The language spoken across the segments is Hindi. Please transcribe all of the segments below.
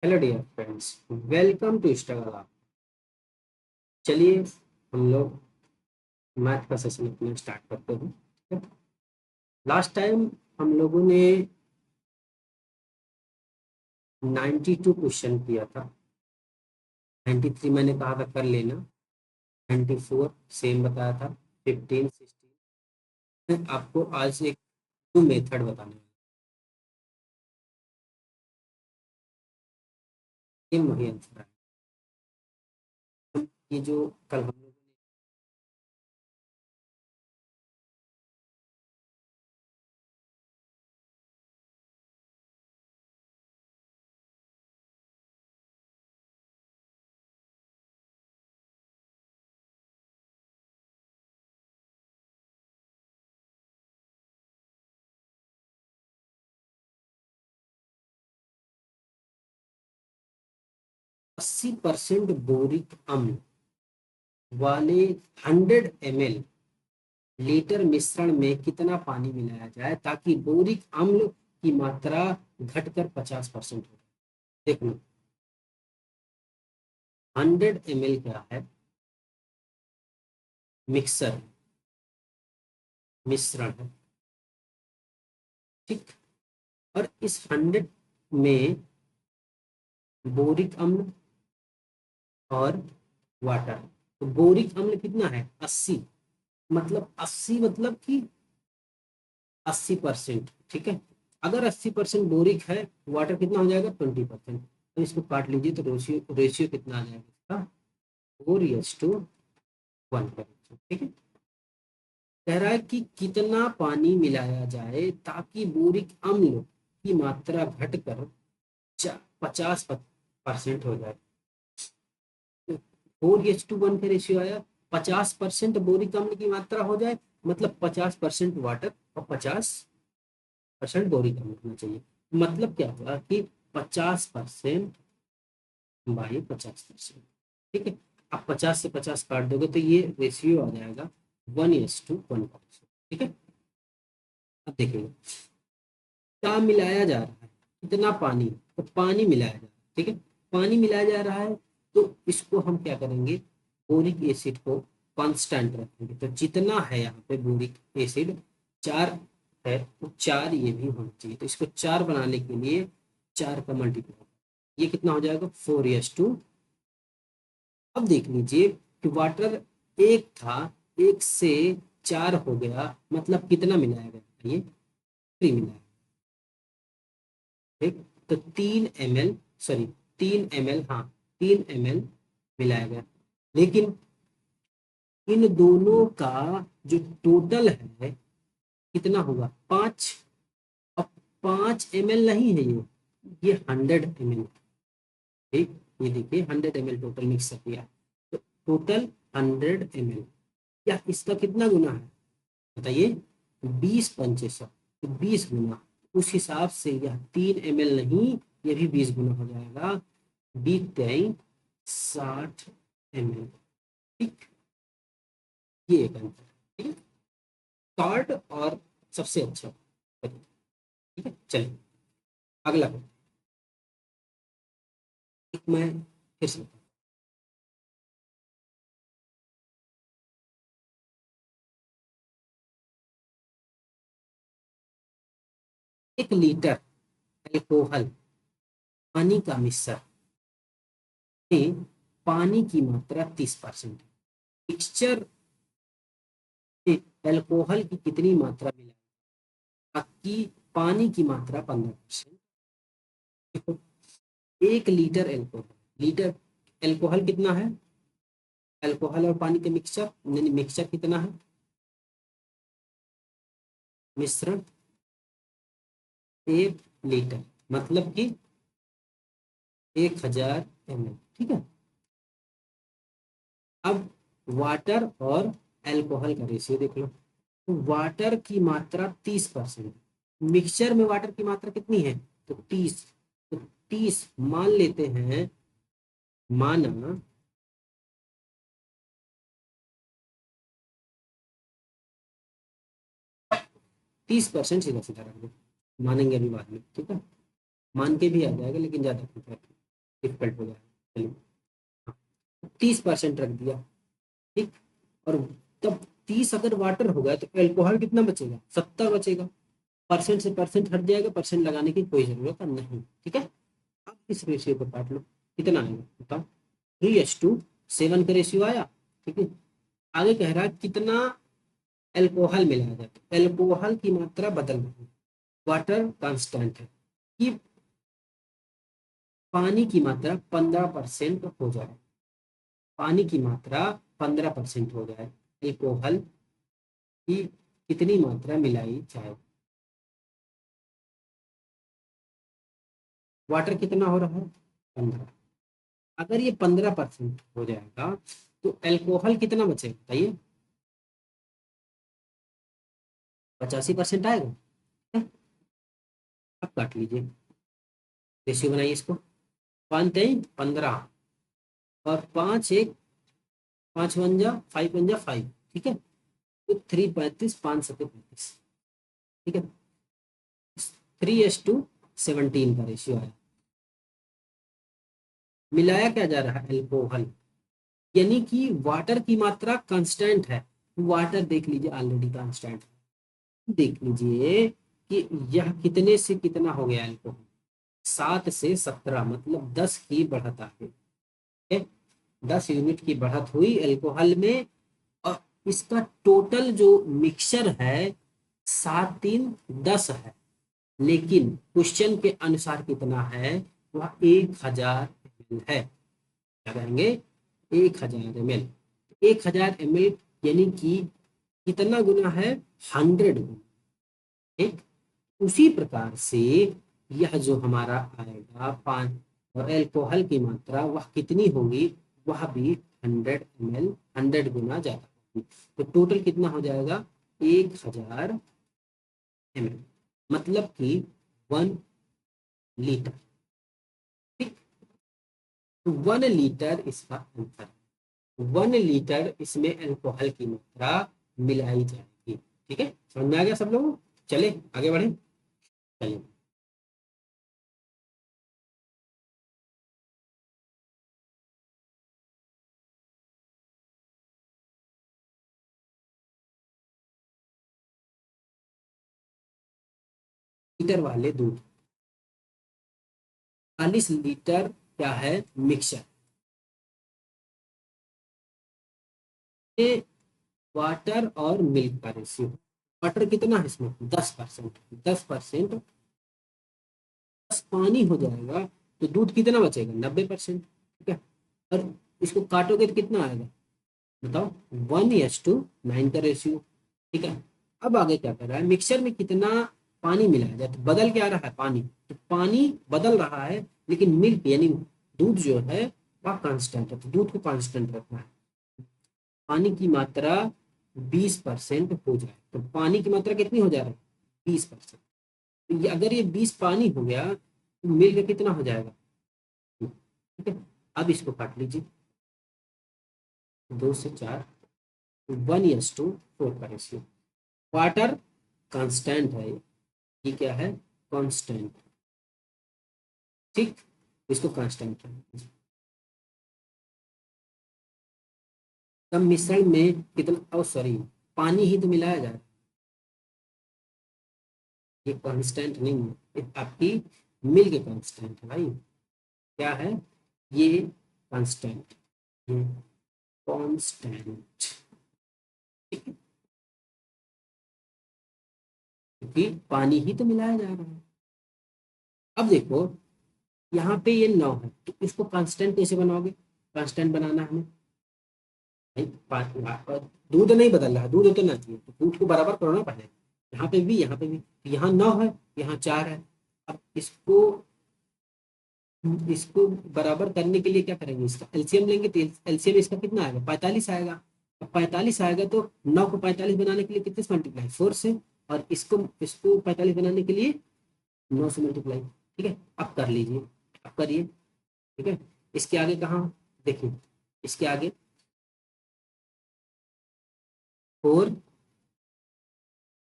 Hello dear friends, welcome to Instagram. चलिए हम लोग मैथ का सेशन अपना स्टार्ट करते हैं। लास्ट टाइम हम लोगों ने 92 क्वेश्चन किया था। 93 मैंने कहा था कर लेना। 94 सेम बताया था। 15 16 मैं आपको आज एक न्यू मेथड बताने वाला हूँ। सेम वही आंसर है। ये जो कल हम लोगों ने 80% बोरिक अम्ल वाले 100 ml लीटर मिश्रण में कितना पानी मिलाया जाए ताकि बोरिक अम्ल की मात्रा घटकर 50% हो। देख लो, 100 ml क्या है? मिक्सर, मिश्रण है। ठीक। और इस 100 में बोरिक अम्ल और वाटर, तो बोरिक अम्ल कितना है? 80। मतलब 80 मतलब कि 80%। ठीक है। अगर 80% बोरिक है, वाटर कितना हो जाएगा? 20%। तो इसको काट लीजिए तो रेशियो रेशियो कितना आ जाएगा इसका? 4:1 का रेशियो। ठीक है। कह रहा है कि कितना पानी मिलाया जाए ताकि बोरिक अम्ल की मात्रा घटकर 50% हो जाए। 4:1 का रेशियो आया। 50% बोरिक अम्ल की मात्रा हो जाए, मतलब 50% वाटर और 50% बोरिक अम्ल होना चाहिए। मतलब क्या होगा कि 50% बाई 50%। ठीक है। अब 50 से 50 काट दोगे तो ये रेशियो आ जाएगा 1:1 का रेशियो। ठीक है। अब देखिए क्या मिलाया जा रहा है, कितना पानी, तो पानी मिलाया जा रहा है। ठीक है। पानी मिलाया जा रहा है, तो इसको हम क्या करेंगे? बोरिक एसिड को कांस्टेंट रखेंगे। तो जितना है यहाँ पे बोरिक एसिड 4 है, तो 4 ये भी होना चाहिए। तो इसको 4 बनाने के लिए 4 का मल्टीप्लाई, ये कितना हो जाएगा? 4:2। अब देख लीजिए कि वाटर एक था, एक से 4 हो गया, मतलब कितना मिलाया गया? ये 3 मिलाया। ठीक। तो 3 ml, सॉरी 3 ml, हाँ 3 ml मिलाया गया। लेकिन इन दोनों का जो टोटल है कितना होगा? 5। अब 5 ml नहीं है ये 100 ml। ठीक। ये देखिए 100 ml टोटल मिक्स किया, तो टोटल 100 ml। या इसका कितना गुना है बताइए? 20 पंचे 100, तो 20 गुना। उस हिसाब से यह 3 ml नहीं, ये भी 20 गुना हो जाएगा। 60 ml। ठीक। ये एक आंसर। ठीक है। शॉर्ट और सबसे अच्छा। ठीक है। चलिए अगला क्वेश्चन। एक मैं फिर से बताऊं। 1 लीटर एल्कोहल पानी का मिश्रण में पानी की मात्रा 30%। मिक्सचर में एल्कोहल की कितनी मात्रा मिला ताकि पानी की मात्रा 15%? 1 लीटर एल्कोहल, लीटर एल्कोहल कितना है? एल्कोहल और पानी के मिक्सचर, यानी मिक्सचर कितना है? मिश्रण 1 लीटर, मतलब कि 1000 ml। ठीक है। अब वाटर और एल्कोहल का रेशियो देख लो। तो वाटर की मात्रा 30%, मिक्सचर में वाटर की मात्रा कितनी है? तो 30। तो 30 मान लेते हैं, माना 30%, सीधा सीधा रख दो। मानेंगे अभी बाद में। ठीक है। मान के भी आ जाएगा लेकिन ज्यादा डिफिकल्ट हो जाएगा। चलिए, 30% रख दिया, ठीक। और तब 30 अगर वाटर होगा तो एल्कोहल कितना बचेगा, 70 बचेगा। परसेंट से परसेंट हट जाएगा, परसेंट लगाने की कोई जरूरत नहीं, ठीक है। अब इस रेशियो को काट लो, कितना आएगा बताओ। 3:7 का रेशियो आया, ठीक है। आगे कह रहा है कितना एल्कोहल मिलाया जाए, तो एल्कोहल की मात्रा बदल रही है, वाटर कांस्टेंट है कि पानी की मात्रा 15% हो जाए, पानी की मात्रा 15% हो जाए, एल्कोहल की कितनी मात्रा मिलाई जाए। वाटर कितना हो रहा है, 15। अगर ये 15% हो जाएगा तो एल्कोहल कितना बचेगा बताइए, 85% आएगा। अब काट लीजिए, रेशियो बनाइए इसको। 5×3 = 15, और 5 1 5 1 5, ठीक है। तो 3 35, 5 7 35, ठीक है। 3:17 का रेशियो आया। मिलाया क्या जा रहा है, एल्कोहल, यानी कि वाटर की मात्रा कांस्टेंट है। वाटर देख लीजिए ऑलरेडी कांस्टेंट, देख लीजिए कि यह कितने से कितना हो गया एल्कोहल, 7 से 17, मतलब 10 की बढ़त आ गई, 10 यूनिट की बढ़त हुई एल्कोहल में। और इसका टोटल जो मिक्सचर है 7 3 10 है, लेकिन क्वेश्चन के अनुसार कितना है, वह 1000 ml है। क्या कहेंगे, 1000 ml। 1000 ml यानी कि कितना गुना है, 100 गुना, ठीक। उसी प्रकार से यह जो हमारा आएगा पान और एल्कोहल की मात्रा वह कितनी होगी, वह भी 100 ml, 100 गुना ज्यादा होगी। तो टोटल कितना हो जाएगा, 1000 ml, मतलब कि 1 लीटर, ठीक। तो 1 लीटर इसका आंसर, 1 लीटर इसमें अल्कोहल की मात्रा मिलाई जाएगी, ठीक है। समझ में आ गया सब लोगों, चले आगे बढ़े, चलिए। लीटर वाले दूध, 40 लीटर क्या है, मिक्सचर। ये वाटर और मिल्क का रेशियो, वाटर कितना है इसमें, 10%, 10%, 10 पानी हो जाएगा तो दूध कितना बचेगा, 90%, ठीक है। और इसको काटोगे तो कितना आएगा बताओ, 1:9 का रेशियो, ठीक है। अब आगे क्या कर रहा है, मिक्सचर में कितना पानी मिलाया जाए, तो बदल क्या रहा है, पानी, तो पानी बदल रहा है, लेकिन मिल्क यानी दूध जो है वह कांस्टेंट है, तो दूध को कांस्टेंट रखना है। पानी की मात्रा 20% हो जाए, तो पानी की मात्रा कितनी हो जा रही है, 20%। तो ये अगर ये 20 पानी हो गया तो मिल्क कितना हो जाएगा, ठीक है। अब इसको काट लीजिए, 2 से 4, 1:4 का रेशियो। वाटर कांस्टेंट है, ये क्या है, कांस्टेंट, ठीक। इसको कांस्टेंट है। तब मिश्रण में कितना, ओ सॉरी, पानी ही तो मिलाया जाए, ये कांस्टेंट नहीं है, ये आपकी मिल्क कांस्टेंट है भाई, क्या है ये, कांस्टेंट, ये कांस्टेंट, ठीक है, क्योंकि पानी ही तो मिलाया जा रहा है। अब देखो यहाँ पे ये 9 है, तो इसको कांस्टेंट कैसे बनाओगे, कांस्टेंट बनाना है हमें भाई, दूध नहीं बदल रहा है, दूध उतना चाहिए, तो दूध को बराबर करो ना पहले, यहाँ पे भी, यहाँ पे भी, तो यहाँ 9 है, यहाँ 4 है। अब इसको इसको बराबर करने के लिए क्या करेंगे, इसका एलसीएम लेंगे, तो एलसीएम इसका कितना आएगा, 45 आएगा। अब 45 आएगा तो 9 को 45 बनाने के लिए कितने से मल्टीप्लाई, 4 से, और इसको इसको 45 बनाने के लिए 9 से मल्टीप्लाई, ठीक है। अब कर लीजिए, अब करिए, ठीक है। इसके आगे कहाँ, देखिए इसके आगे 4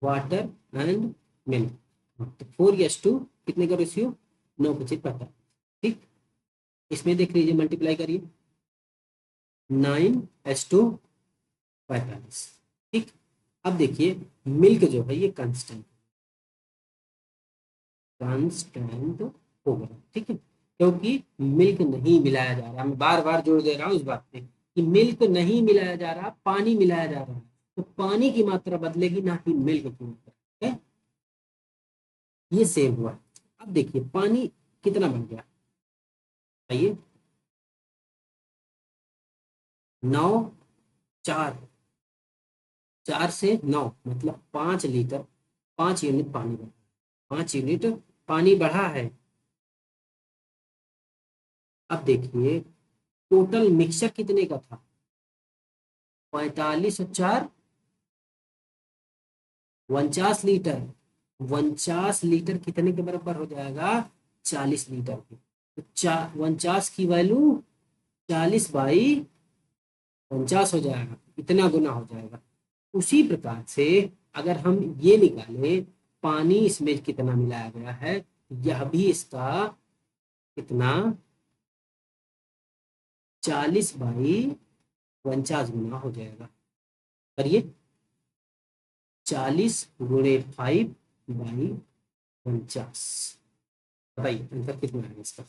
वाटर एंड मिल्क, तो 4:2 कितने का रेशियो, 9 × 45, ठीक। इसमें देख लीजिए, मल्टीप्लाई करिए, 9 S2 45। ठीक, अब देखिए मिल्क जो है ये कांस्टेंट होगा। ठीक है, क्योंकि मिल्क नहीं मिलाया जा रहा, मैं बार बार जोड़ दे रहा हूँ इस बात पे कि मिल्क नहीं मिलाया जा रहा, पानी मिलाया जा रहा है, तो पानी की मात्रा बदलेगी, ना कि मिल्क की मात्रा। ठीक है, ये सेम हुआ। अब देखिए पानी कितना बन गया, आइए, 9, 4, 4 से 9 मतलब 5 लीटर, 5 यूनिट पानी बढ़ा, 5 यूनिट पानी बढ़ा है। अब देखिए टोटल मिक्सचर कितने का था, 45 और 4, 49 लीटर। 49 लीटर कितने के बराबर हो जाएगा, 40 लीटर के। तो 49 की वैल्यू 40/49 हो जाएगा, इतना गुना हो जाएगा। उसी प्रकार से अगर हम ये निकालें पानी इसमें कितना मिलाया गया है, यह भी इसका कितना 40/49 गुना हो जाएगा। करिए, 40 × 5/49, बताइए आंसर कितना आएगा इसका।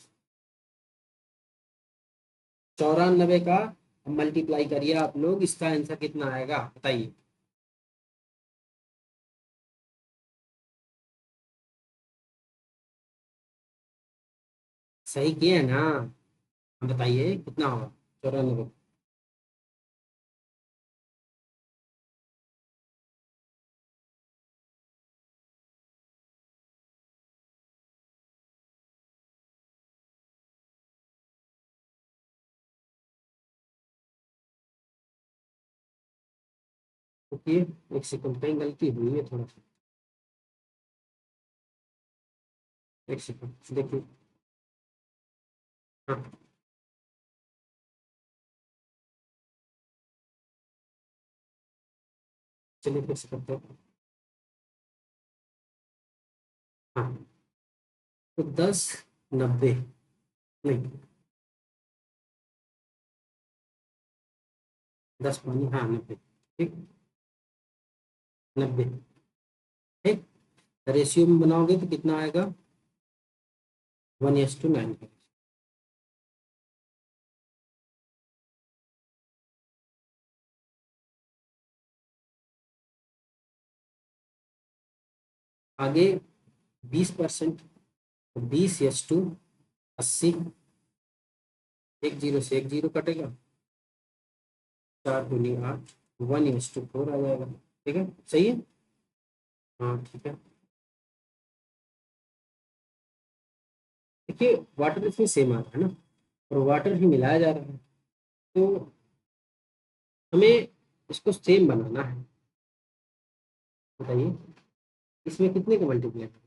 94 का मल्टीप्लाई करिए आप लोग, इसका आंसर कितना आएगा बताइए। सही किए है ना, बताइए कितना होगा 94। देखिए, एक सेकंड, कहीं गलती हुई है थोड़ा सा, एक सेकंड देखिए। हाँ, चलिए फिर से करते हैं। हाँ, तो 10, 90, नहीं, 10 पानी, हाँ 90। ठीक, 90। ठीक, रेशियो में बनाओगे तो कितना आएगा, 1:9। आगे 20%, 20:80, 1 0 से 1 0 कटेगा, 4 दूनी 8, 1:4 आ जाएगा। ठीक है, सही है। हाँ ठीक है, देखिए वाटर इसमें सेम आ रहा है ना, और वाटर ही मिलाया जा रहा है, तो हमें इसको सेम बनाना है। बताइए इसमें कितने का मल्टीप्लाई करें,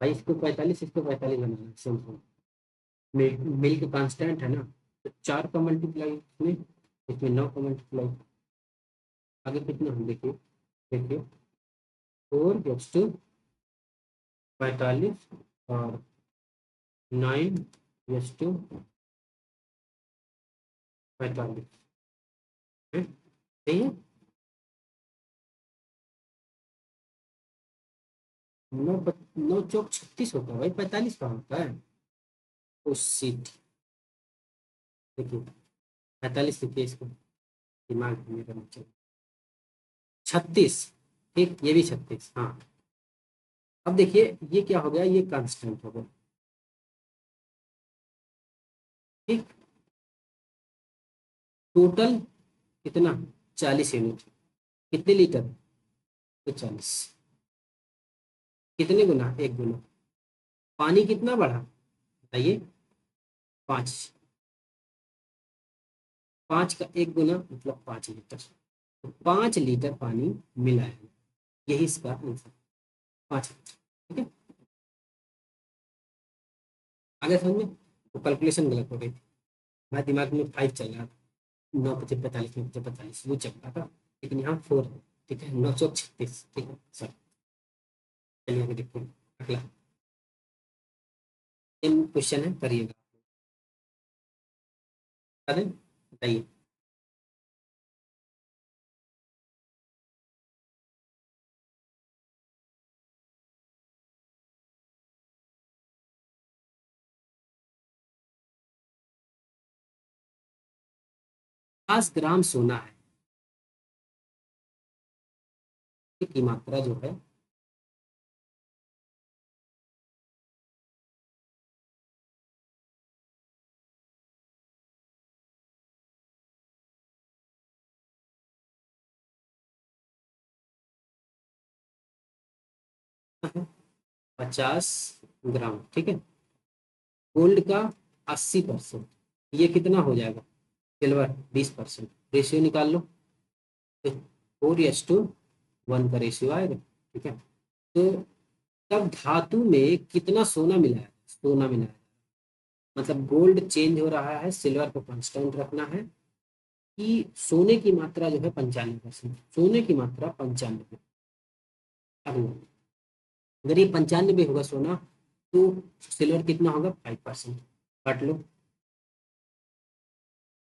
भाई इसको 45, इसको 45 बनाना है, सेम सेम। मिल्क कांस्टेंट है ना, तो 4 का मल्टीप्लाई इसमें, इसमें 9 का मल्टीप्लाई, आगे कितना हम देखिए, देखिए 4 × 45 और 9 × 45 है, सही है। 9 9 चौक 36 होता है भाई, 45 का होता है। उस सीट, देखिए 45 लिखिए इसको, दिमाग में करना चाहिए। 36, ठीक, ये भी 36, हाँ। अब देखिए ये क्या हो गया, ये कांस्टेंट हो गया। ठीक, टोटल कितना, 40 यूनिट, कितने लीटर, तो 40, कितने गुना, 1 गुना। पानी कितना बढ़ा बताइए, 5, 5 का 1 गुना मतलब 5 लीटर, तो 5 लीटर पानी मिला है, यही इसका आंसर, 5 लीटर। ठीक है, आगे समझ में, तो कैलकुलेशन गलत हो गई, हमारे दिमाग में 5 चल रहा था, 9 × 5 = 45, 9 × 45 वो चल रहा था, लेकिन यहाँ 4 है। ठीक है, 9 चौक 36, ठीक है सर। चलिए आगे देखते हैं अगला। इन क्वेश्चन है, करिएगा। बता दें, बताइए। पाँच ग्राम सोना है की मात्रा जो है, पचास ग्राम, ठीक है। गोल्ड का 80%, ये कितना हो जाएगा? सिल्वर 20%, रेशियो निकाल लो। तो 4:1 का रेशियो आएगा, ठीक है। तो तब धातु में कितना सोना मिला है? सोना मिला है, मतलब गोल्ड चेंज हो रहा है, सिल्वर को कांस्टेंट रखना है, कि सोने की मात्रा जो है 95%, सोने की मात्रा 95। अब अगर ये 95 होगा सोना, तो सिल्वर कितना होगा? 5%। काट लो,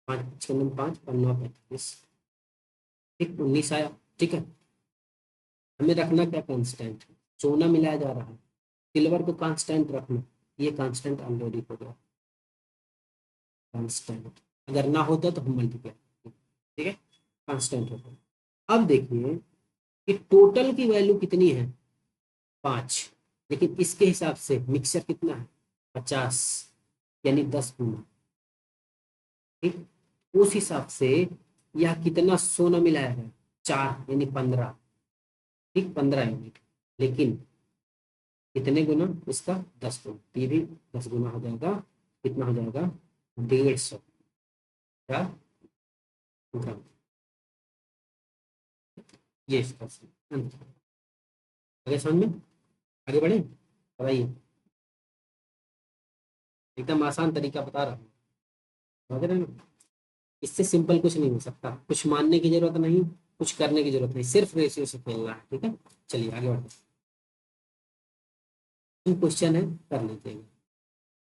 5×5 = 45, ठीक, 19 आया, ठीक है। हमें रखना क्या? कांस्टेंट। सोना मिलाया जा रहा है, सिल्वर को कांस्टेंट रखना, ये कांस्टेंट ऑलरेडी हो गया कांस्टेंट। अगर ना होता तो हम मल्टीप्लाई, ठीक है, कांस्टेंट होता। अब देखिए कि टोटल की वैल्यू कितनी है? 5, लेकिन इसके हिसाब से मिक्सचर कितना है? 50, यानी 10 गुना, ठीक। उस हिसाब से यह कितना सोना मिलाया है? 4, यानी 15, ठीक, 15 यूनिट। लेकिन कितने गुना? इसका 10 गुना, ये भी 10 गुना हो जाएगा। कितना हो जाएगा? 150 ग्राम। ये इसका आंसर। आगे समझ में? आगे बढ़े, बताइए। एकदम आसान तरीका बता रहा हूँ, समझ रहे हैं ना? इससे सिंपल कुछ नहीं हो सकता, कुछ मानने की जरूरत नहीं, कुछ करने की जरूरत नहीं, सिर्फ रेशियो से खेलना है, ठीक है। चलिए आगे बढ़ते हैं। क्वेश्चन है, कर लेते हैं।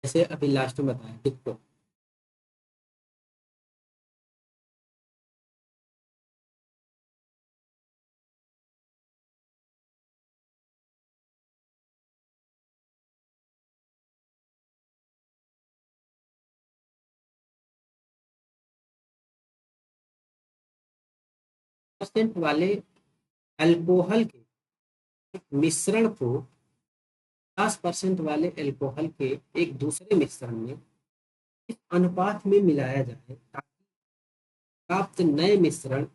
जैसे अभी लास्ट में बताया, डिक्टो। परसेंट वाले अल्कोहल के मिश्रण को 50% वाले अल्कोहल के एक दूसरे मिश्रण में इस अनुपात में मिलाया जाए ताकि प्राप्त नए मिश्रण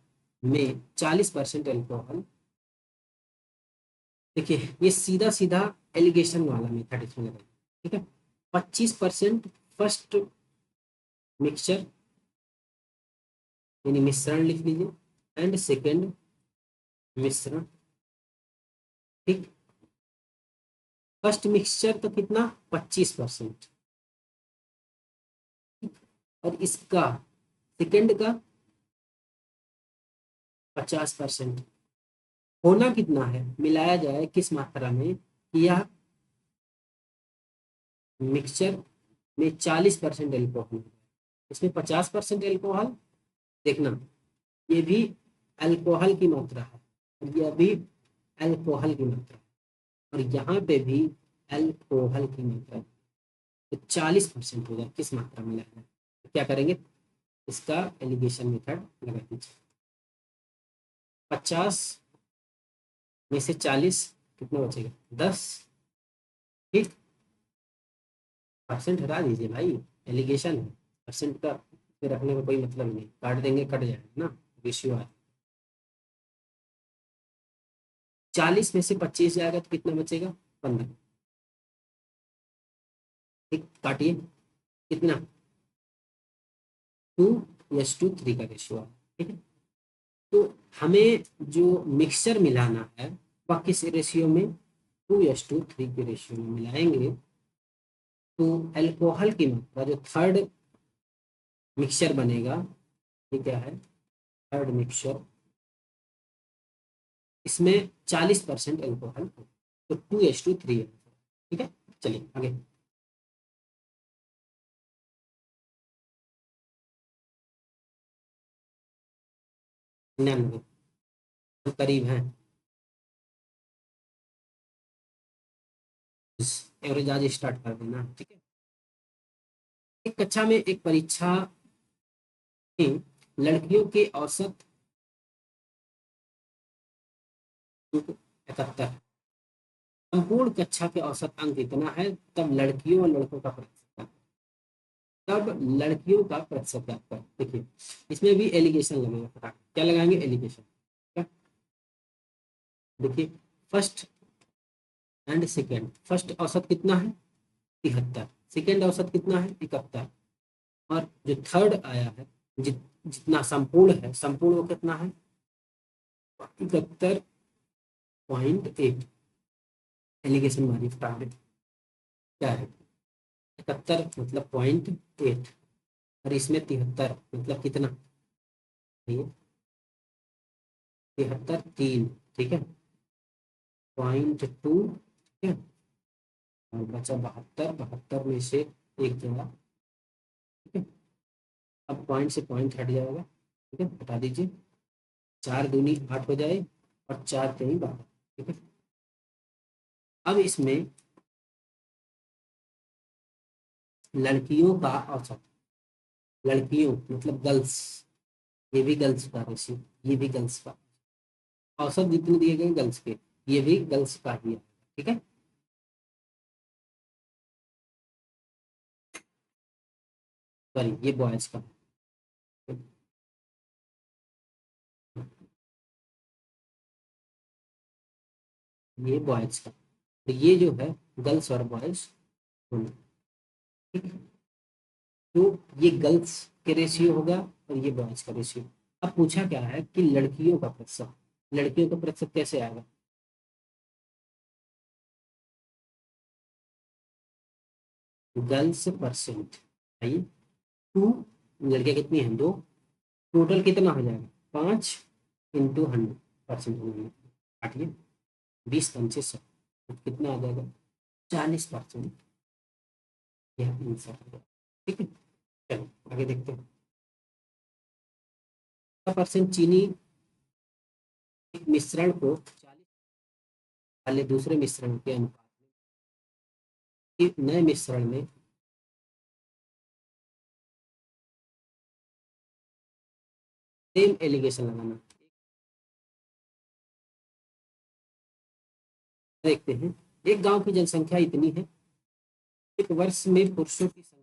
में 40% अल्कोहल। देखिए, ये सीधा सीधा एलिगेशन वाला मेथड इसमें लगाइए, ठीक है। 25% फर्स्ट मिक्सचर, यानी मिश्रण लिख लीजिए, एंड सेकेंड मिश्रण, ठीक। फर्स्ट मिक्सचर तो कितना? 25%, और इसका सेकेंड का 50%। होना कितना है? मिलाया जाए किस मात्रा में? यह मिक्सचर में 40% एल्कोहल, इसमें 50% एल्कोहल। देखना, ये भी अल्कोहल की मात्रा है, और यह भी अल्कोहल की मात्रा है, और यहाँ पे भी अल्कोहल की मात्रा है। तो 40% हो जाए किस मात्रा में लाना है, तो क्या करेंगे? इसका एलिगेशन मेथड लगा दीजिए। 50 में से 40, कितना बचेगा? 10, ठीक। परसेंट हटा दीजिए भाई, एलिगेशन है, परसेंट का पे रखने का कोई मतलब नहीं, काट देंगे कट जाएगा ना, रेशियो है। 40 में से 25 जाएगा तो कितना बचेगा? 15, ठीक, काटिए। कितना? 2:3 का रेशियो है, ठीक है। तो हमें जो मिक्सचर मिलाना है, वह किस रेशियो में? 2:3 के रेशियो में मिलाएंगे। तो अल्कोहल की मात्रा जो थर्ड मिक्सचर बनेगा, ये क्या है? थर्ड मिक्सचर, इसमें 40% अल्कोहल, तो 2:3 है, ठीक है। चलिए आगे। 99 तो करीब है। एवरेज आज स्टार्ट कर देना, ठीक है। एक कक्षा में एक परीक्षा में लड़कियों के औसत 71, संपूर्ण कक्षा के औसत अंक इतना है, तब लड़कियों और लड़कों का प्रतिशत, तब लड़कियों का प्रतिशत ज्ञात करें। देखिए इसमें भी एलिगेशन लगेगा, फटाफट क्या लगाएंगे, एलिगेशन। देखिए फर्स्ट एंड सेकेंड, फर्स्ट औसत कितना है 73, सेकेंड औसत कितना है 71, और जो थर्ड आया है जितना संपूर्ण है, संपूर्ण वो कितना है 71.8। एलिगेशन मारिए फटाफट, क्या है 71 मतलब 0.8, और इसमें 73 मतलब कितना, ये 73 3, ठीक है 0.2, ठीक है, और बचा 72, 72 में से एक जगह, ठीक है। अब पॉइंट से पॉइंट हट जाएगा, ठीक है, हटा दीजिए, 4 दूनी 8 हो जाए, और 4 कहीं 12, ठीक है। अब इसमें लड़कियों का औसत, लड़कियों मतलब गर्ल्स, ये भी गर्ल्स का रेशियो, ये भी गर्ल्स का औसत जितने दिए गए गर्ल्स के, ये भी गर्ल्स का ही है, ठीक है। सॉरी ये बॉयज का, ये बॉयज का, तो ये जो है गर्ल्स और बॉयज दोनों, ठीक है। तो ये गर्ल्स के रेशियो होगा और ये बॉयज का रेशियो। अब पूछा क्या है कि लड़कियों का प्रतिशत, लड़कियों का प्रतिशत कैसे आएगा, गर्ल्स परसेंट, आइए 2, लड़कियां कितनी हैं 2, टोटल कितना हो जाएगा 5 इंटू 100% हो जाएगा, काटिए 20 पंचे 100, तो कितना आ जाएगा 40%, यह आंसर होगा, ठीक है। चलो आगे देखते हैं। 40% चीनी एक मिश्रण को 40 वाले दूसरे मिश्रण के अनुपात में, एक नए मिश्रण में सेम एलिगेशन लगाना। देखते हैं, एक गांव की जनसंख्या इतनी है, एक वर्ष में पुरुषों की संख्या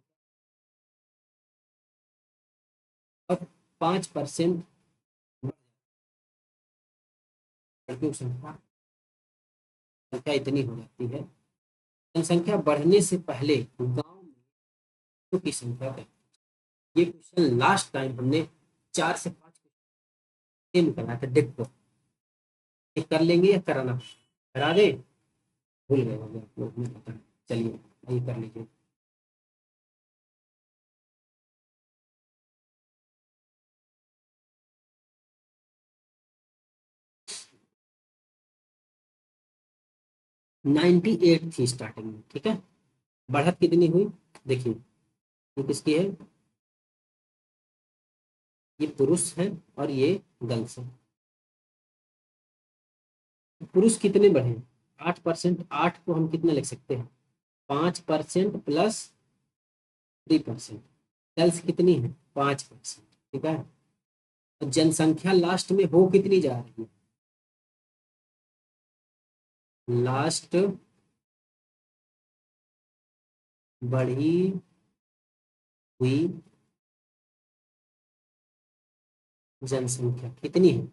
और 5% लड़कियों की संख्या इतनी हो जाती है। जनसंख्या बढ़ने से पहले गांव में पुरुषों की संख्या क्या? ये क्वेश्चन लास्ट टाइम हमने 4 से 5 सेम कराया था, देखो ये कर लेंगे या कराना, करा दे, भूल गए होंगे आप लोग, मुझे पता है। चलिए ये कर लीजिए। 98 थी स्टार्टिंग में, ठीक है। बढ़त कितनी हुई, देखिए ये किसकी है, ये पुरुष है और ये गर्ल्स है। पुरुष कितने बढ़े, 8%, 8 को हम कितना लिख सकते हैं 5% प्लस 3%, गर्ल्स कितनी है 5%, ठीक है। और जनसंख्या लास्ट में हो कितनी जा रही है, लास्ट बढ़ी हुई जनसंख्या कितनी है,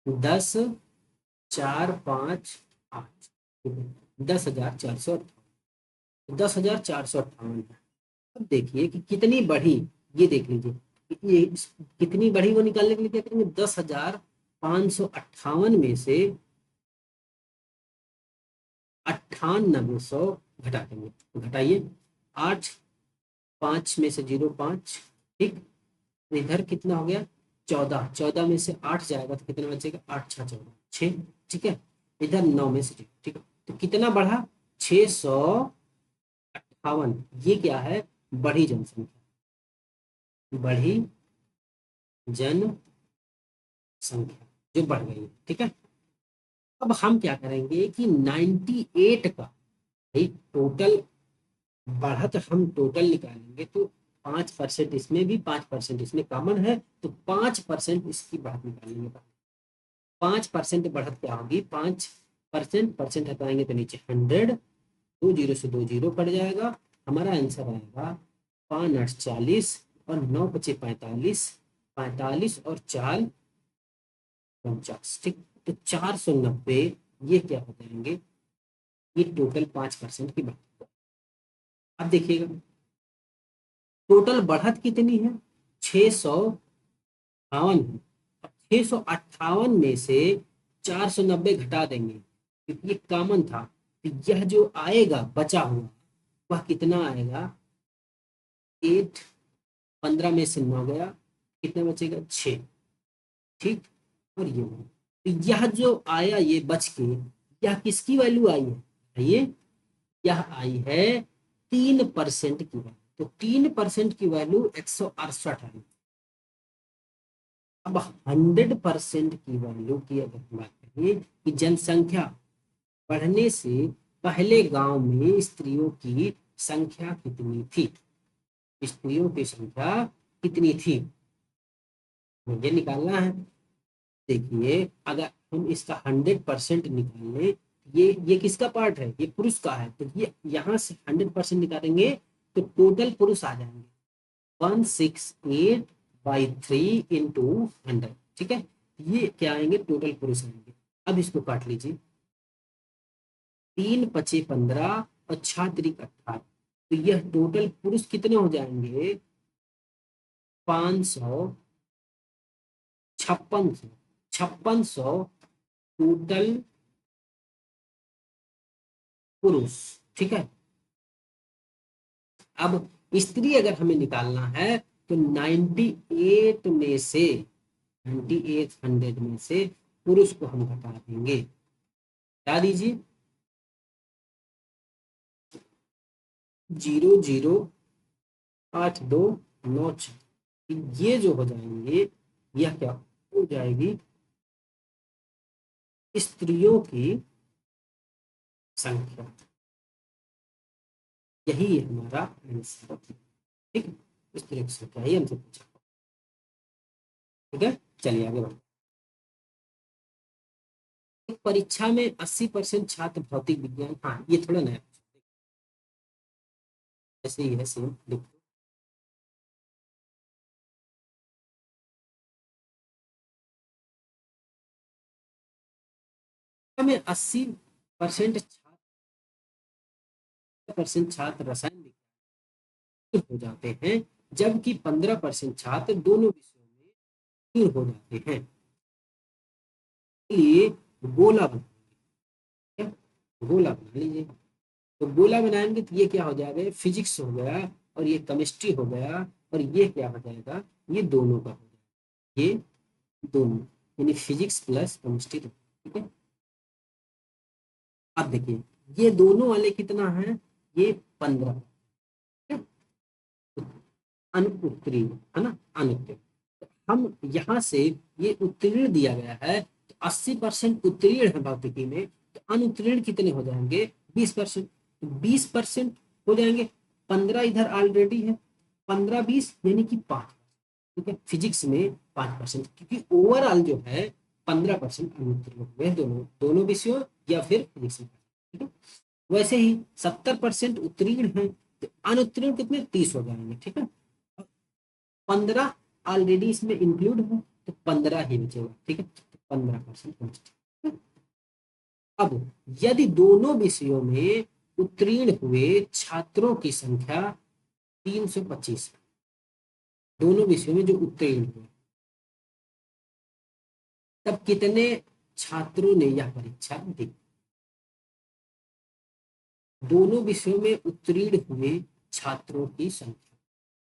10 4 5 8, 10,458 है। अब देखिए कि कितनी बढ़ी, ये देख लीजिए, ये कितनी बढ़ी वो निकालने के लिए क्या करेंगे, 10,558 में से 9800 घटा देंगे, तो घटाइए 8, 5 में से 0 5, ठीक, तो इधर कितना हो गया 14, 14 में से 8 जाएगा तो कितना बचेगा 8 6 14 6, ठीक है। इधर 9 में से 0, ठीक है, तो कितना बढ़ा 658, ये क्या है बड़ी जनसंख्या, बढ़ी जनसंख्या जो बढ़ गई है, ठीक है। अब हम क्या करेंगे कि 98 का भाई टोटल बढ़त हम टोटल निकालेंगे, तो 5% इसमें भी 5% इसमें कॉमन है, तो 5% इसकी बढ़त निकालेंगे। 5% बढ़त क्या होगी, 5% परसेंट हटाएंगे तो नीचे 100, 2 जीरो से 2 जीरो कट जाएगा, हमारा आंसर आएगा 5×8 = 40 और 9×5 = 45, 45 और 4×49, ठीक। तो 490 ये क्या हो जाएंगे, ये टोटल 5% की बढ़त। अब देखिएगा टोटल बढ़त कितनी है, 658 है। अब 658 में से 490 घटा देंगे क्योंकि ये कॉमन था, तो यह जो आएगा बचा हुआ वह कितना आएगा, 8, 15 में से 9 गया, कितना बचेगा 6, ठीक। और यह जो आया ये बच के, यह किसकी वैल्यू आई है, ये यह आई है 3% की वैल्यू, तो 3% की वैल्यू 168 आई। अब 100% की वैल्यू की अगर हम बात करें कि जनसंख्या बढ़ने से पहले गांव में स्त्रियों की संख्या कितनी थी, स्त्रियों की संख्या कितनी थी, मुझे निकालना है। देखिए अगर हम इसका 100% निकालें, ये किसका पार्ट है, ये पुरुष का है, तो ये यहाँ से 100% निकालेंगे तो टोटल पुरुष आ जाएंगे 168/3 इंटू 100, ठीक है। ये क्या आएंगे, टोटल पुरुष आएंगे। अब इसको काट लीजिए, 3×5 = 15 और 6×3 = 18, तो यह टोटल पुरुष कितने हो जाएंगे, 556 टोटल पुरुष, ठीक है। अब स्त्री अगर हमें निकालना है तो 98 में से 98 में से पुरुष को हम घटा देंगे, बता दीजिए 0, 0, 8, 2, 9, 6, ये जो हो जाएंगे, यह क्या हो जाएगी, स्त्रियों की संख्या, यही हमारा आंसर, ठीक है। स्त्रियों की संख्या ही हमसे पूछा, ठीक है। चलिए आगे बढ़ते, परीक्षा में 80% छात्र भौतिक विज्ञान, हाँ ये थोड़ा नया, ऐसे ही है सेम लिखो, में 80% छात्र रसायन विज्ञान हो जाते हैं, जबकि 15% छात्र दोनों विषयों में तीव्र हो जाते हैं। लिए गोला बना, गोला बना लीजिए, तो गोला बनाएंगे तो ये क्या हो जाएगा, फिजिक्स हो गया और ये केमिस्ट्री हो गया, और ये क्या हो जाएगा, ये दोनों का हो जाएगा, ये दोनों, यानी फिजिक्स प्लस केमिस्ट्री, ठीक है। अब देखिए ये दोनों वाले कितना है, ये 15, अनुत्तीर्ण है ना, अनुत्तीर्ण, तो हम यहाँ से ये उत्तीर्ण दिया गया है, तो 80% उत्तीर्ण है भौतिकी में, तो अनुत्तीर्ण कितने हो जाएंगे, 20%, 20% हो जाएंगे, 15 इधर ऑलरेडी है, 15 20 यानी कि 5, ठीक है। फिजिक्स में 5%, क्योंकि ओवरऑल जो है 15% अनुत्तीर्ण हुए दोनों दोनों विषयों या फिर फिजिक्स में, ठीक है। वैसे ही 70% उत्तीर्ण है, तो अनुत्तीर्ण कितने 30 हो जाएंगे, ठीक है। 15 ऑलरेडी इसमें इंक्लूड है, तो 15 ही बचेगा, ठीक है, तो 15%। अब यदि दोनों विषयों में उत्तीर्ण हुए छात्रों की संख्या 325, दोनों विषयों में जो उत्तीर्ण हुए, तब कितने छात्रों ने यह परीक्षा दी, दोनों विषयों में उत्तीर्ण हुए छात्रों की संख्या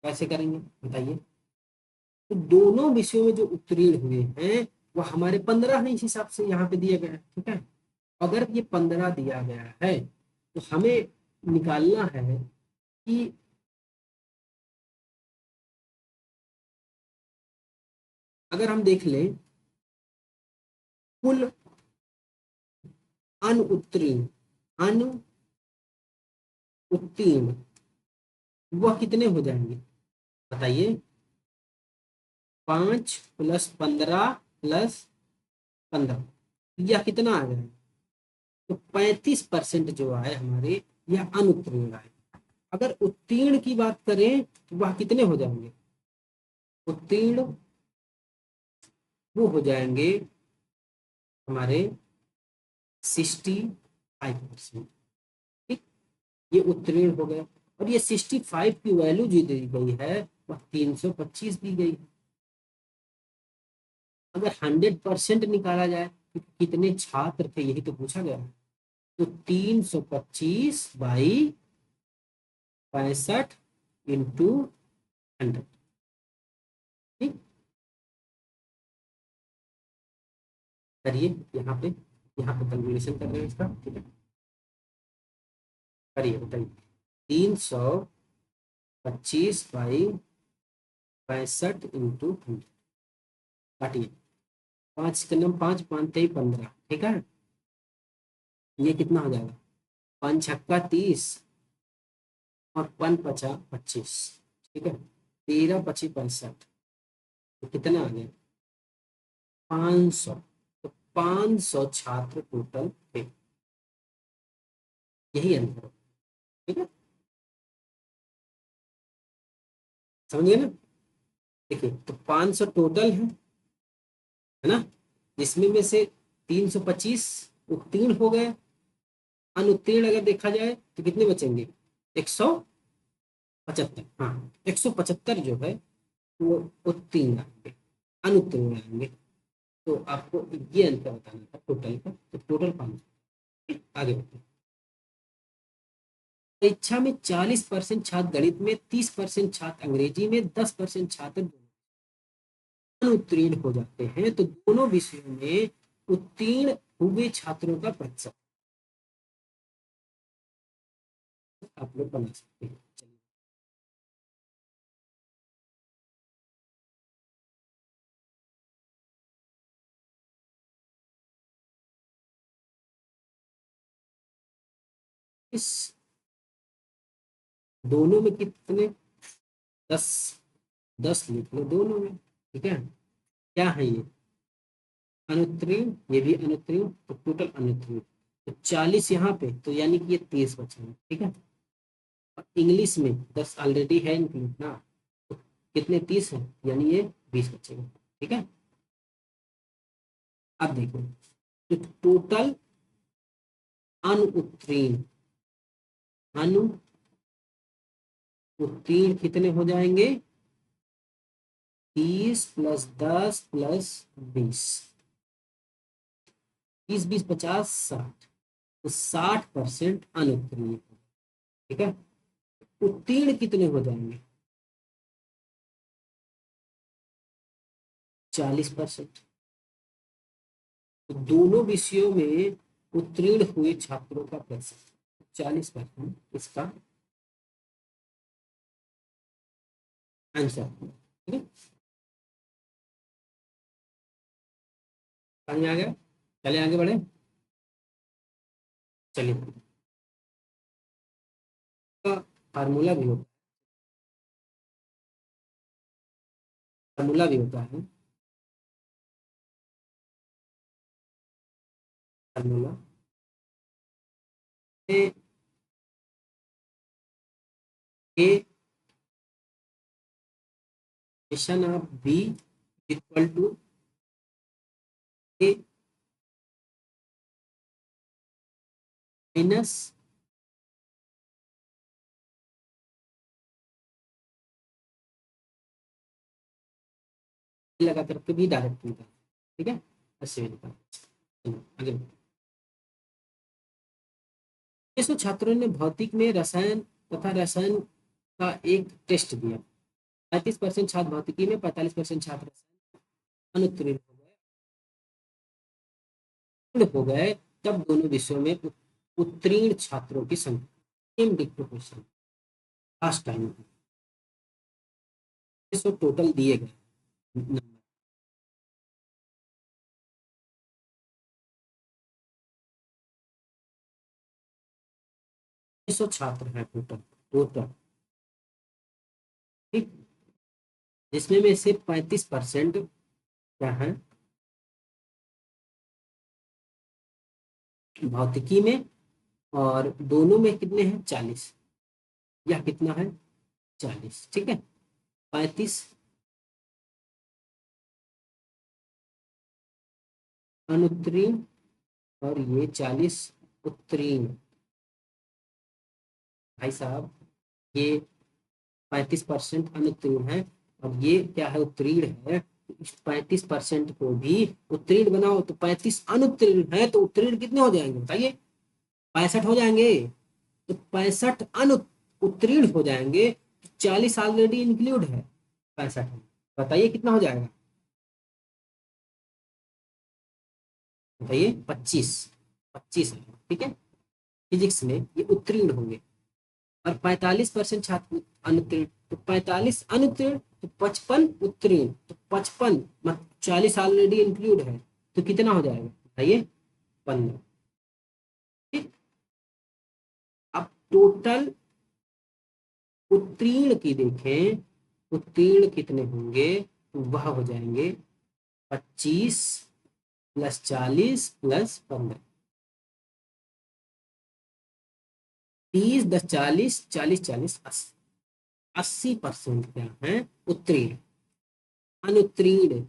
कैसे करेंगे बताइए, तो दोनों विषयों में जो उत्तीर्ण हुए हैं वह हमारे 15 है, इस हिसाब से यहाँ पे दिया गया है, ठीक है। अगर ये 15 दिया गया है तो हमें निकालना है कि अगर हम देख लें कुल अनुत्तीर्ण, अनुत्तीर्ण वह कितने हो जाएंगे बताइए? 5 + 15 + 15, यह कितना आ जाएगा? तो 35% जो आए हमारे, यह अनुत्तीर्ण आए। अगर उत्तीर्ण की बात करें तो वह कितने हो जाएंगे? उत्तीर्ण वो हो जाएंगे हमारे 65%। ठीक, ये उत्तीर्ण हो गए। और ये 65 की वैल्यू जो दी गई है वह 325 दी गई है। अगर 100% निकाला जाए तो कितने छात्र थे, यही तो पूछा गया है। तो 325/65 × 100। ठीक, करिए यहाँ पे कैलकुलेशन कर रहे हैं इसका। ठीक है, करिए बताइए। 325/65 × 100, काटिए। 5 के 5, 5 × 3 = 15। ठीक है, ये कितना हो जाएगा? 5 × 6 = 30 और 5 × 5 = 25। ठीक है, 13 × 25 = 65। तो कितना आ गया? 500। तो 500 छात्र टोटल थे, यही आंसर है। ठीक है, समझिए ना। देखिए, तो 500 टोटल है ना, जिसमें में से 325 उत्तीर्ण हो गए। अनुत्तीर्ण अगर देखा जाए तो कितने बचेंगे? 175। हाँ, 175 जो है वो उत्तीर्ण आएंगे, अनुत्तीर्ण आएंगे। तो आपको ये अंतर बताना था टोटल का। तो टोटल 500। आगे बढ़ते हैं। परीक्षा में 40% छात्र गणित में, 30% छात्र अंग्रेजी में, 10% छात्र अनुत्तीर्ण हो जाते हैं। तो दोनों विषयों में उत्तीर्ण हुए छात्रों का प्रतिशत आप लोग बना सकते हैं। चलिए, इस दोनों में कितने? 10, 10 लिख लो दोनों में। ठीक है, क्या है ये? अनुत्तीर्ण, ये भी अनुत्तीर्ण, तो टोटल अनुत्तीर्ण। तो 40 यहाँ पे, तो यानी कि ये 30 बचे हैं। ठीक है, और इंग्लिश में 10 ऑलरेडी है इंक्लूड ना, तो कितने? 30 है, यानी ये 20 बचेंगे। ठीक है, अब देखो, तो टोटल अनुत्तीर्ण, अनुत्तीर्ण कितने हो जाएंगे? 30 + 10 + 20, 30, 20, 50, 60। तो 60% अनुत्तीर्ण। ठीक है, उत्तीर्ण कितने हो जाएंगे? 40%। तो दोनों विषयों में उत्तीर्ण हुए छात्रों का प्रतिशत 40% इसका आंसर। ठीक है, समझ आ गया? चलिए आगे बढ़े। चलिए, फार्मूला भी होता फार्मूला भी होता है। Formula A equation of B equal to A minus लगा करके भी डायरेक्ट निकाल। ठीक है, ऐसे भी निकाल। चलो आगे बढ़ते हैं। 600 छात्रों ने भौतिक में रसायन तथा रसायन का एक टेस्ट दिया। 35% छात्र भौतिकी में, 45% छात्र रसायन अनुत्तीर्ण हो गए। तब दोनों विषयों में उत्तीर्ण छात्रों की संख्या सेम डिक्टो क्वेश्चन लास्ट टाइम टोटल दिए गए नंबर। 600 छात्र हैं टोटल टोटल, ठीक, जिसमें में से 35% क्या है भौतिकी में, और दोनों में कितने हैं 40, यह कितना है 40, ठीक है। 35 अनुत्तीर्ण और ये 40 उत्तीर्ण। भाई साहब ये 35% अनुत्तीर्ण है और ये क्या है उत्तीर्ण है। 35% को भी उत्तीर्ण बनाओ तो 35 अनुत्तीर्ण है तो उत्तीर्ण कितने हो जाएंगे बताइए, 65 हो जाएंगे। तो 65 अनु उत्तीर्ण हो जाएंगे, 40 ऑलरेडी इंक्लूड है 65 में, बताइए कितना हो जाएगा, बताइए 25, 25 है, ठीक है। फिजिक्स में ये उत्तीर्ण होंगे और 45% छात्र अनुत्तीर्ण, तो 45 अनुत्तीर्ण तो 55 उत्तीर्ण, तो 55 मतलब 40 ऑलरेडी इंक्लूड है तो कितना हो जाएगा बताइए 15, ठीक। अब टोटल उत्तीर्ण की देखें, उत्तीर्ण कितने होंगे तो वह हो जाएंगे 25 प्लस 40 प्लस 15, 30 10 40 40 40 80, 80% क्या है उत्तीर्ण। अनुत्तीर्ण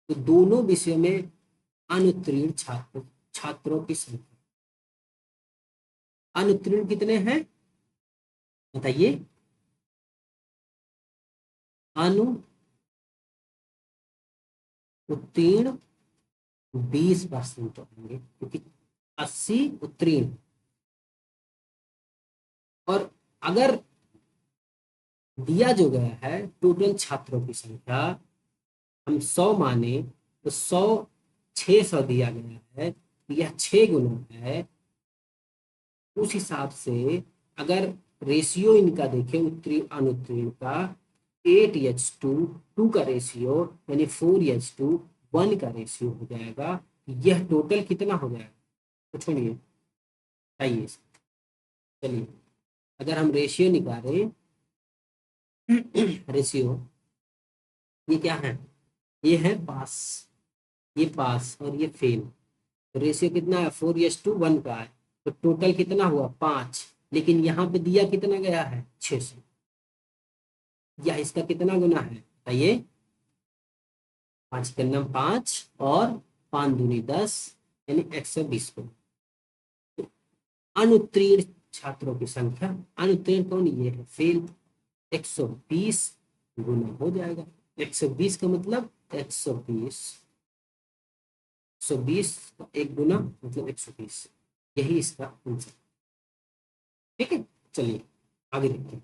तो दोनों विषयों में अनुत्तीर्ण छात्रों की संख्या, अनुत्तीर्ण कितने हैं बताइए, अनु उत्तीर्ण 20% होंगे क्योंकि 80 उत्तीर्ण। और अगर दिया जो गया है टोटल छात्रों की संख्या हम 100 माने तो 100 600 दिया गया है, यह 6 गुना है। उस हिसाब से अगर रेशियो इनका देखें उत्तीर्ण अनुत्तीर्ण का 8:2, 2 का रेशियो यानी 4:2, 1 का रेशियो हो जाएगा। यह टोटल कितना हो जाएगा तो छोड़िए, आइए चलिए अगर हम रेशियो निकालें रेशियो, ये क्या है, ये है पास, ये पास और ये फेल। रेशियो कितना है 4:1 का है, तो टोटल कितना हुआ 5, लेकिन यहाँ पे दिया कितना गया है 600, या इसका कितना गुना है बताइए, 5 के नाम 5 और 5 दूनी 10 यानी 120 को। तो अनुत्तीर्ण छात्रों की संख्या, अनुत्तीर्ण कौन ये है फेल, 120 गुना हो जाएगा, 120 का मतलब 120, 120 का एक गुना मतलब 120, यही इसका आंसर, ठीक है। चलिए आगे देखते हैं।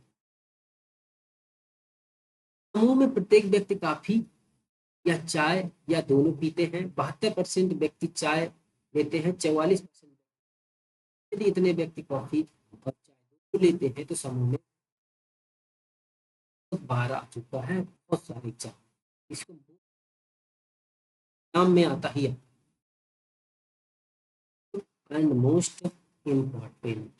समूह में प्रत्येक व्यक्ति काफी या चाय या दोनों पीते हैं, 72% व्यक्ति चाय लेते हैं, 44% यदि इतने व्यक्ति कॉफी और चाय दोनों लेते हैं तो समूह में 12 आ चुका है, बहुत सारी चाय, इसको नाम में आता ही है एंड मोस्ट इम्पॉर्टेंट।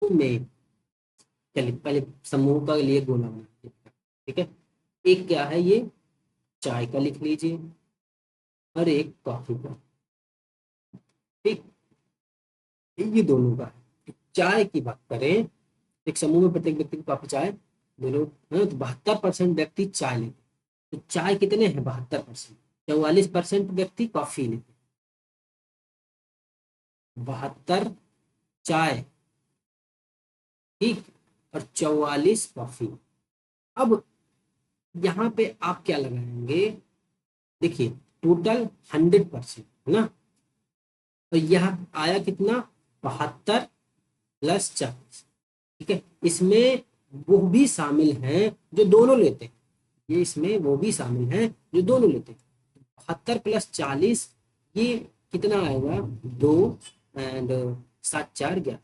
में चलिए पहले समूह का लिए गोला बना, ठीक है। एक क्या है ये चाय का लिख लीजिए और एक कॉफी का, ठीक, ये दोनों का है। चाय की बात करें, एक समूह में प्रत्येक व्यक्ति को काफी चाय दोनों है, तो 72% व्यक्ति चाय लेते हैं, तो चाय कितने हैं 72%, 44% व्यक्ति कॉफी लेते हैं, 72 चाय, ठीक, और 44 कॉफी। अब यहाँ पे आप क्या लगाएंगे, देखिए टोटल 100% है ना, तो यह आया कितना 72 प्लस 40, ठीक है। इसमें वो भी शामिल हैं जो दोनों लेते हैं, ये इसमें वो भी शामिल हैं जो दोनों लेते हैं। 72 + 40 ये कितना आएगा, 2 एंड 7 4 11।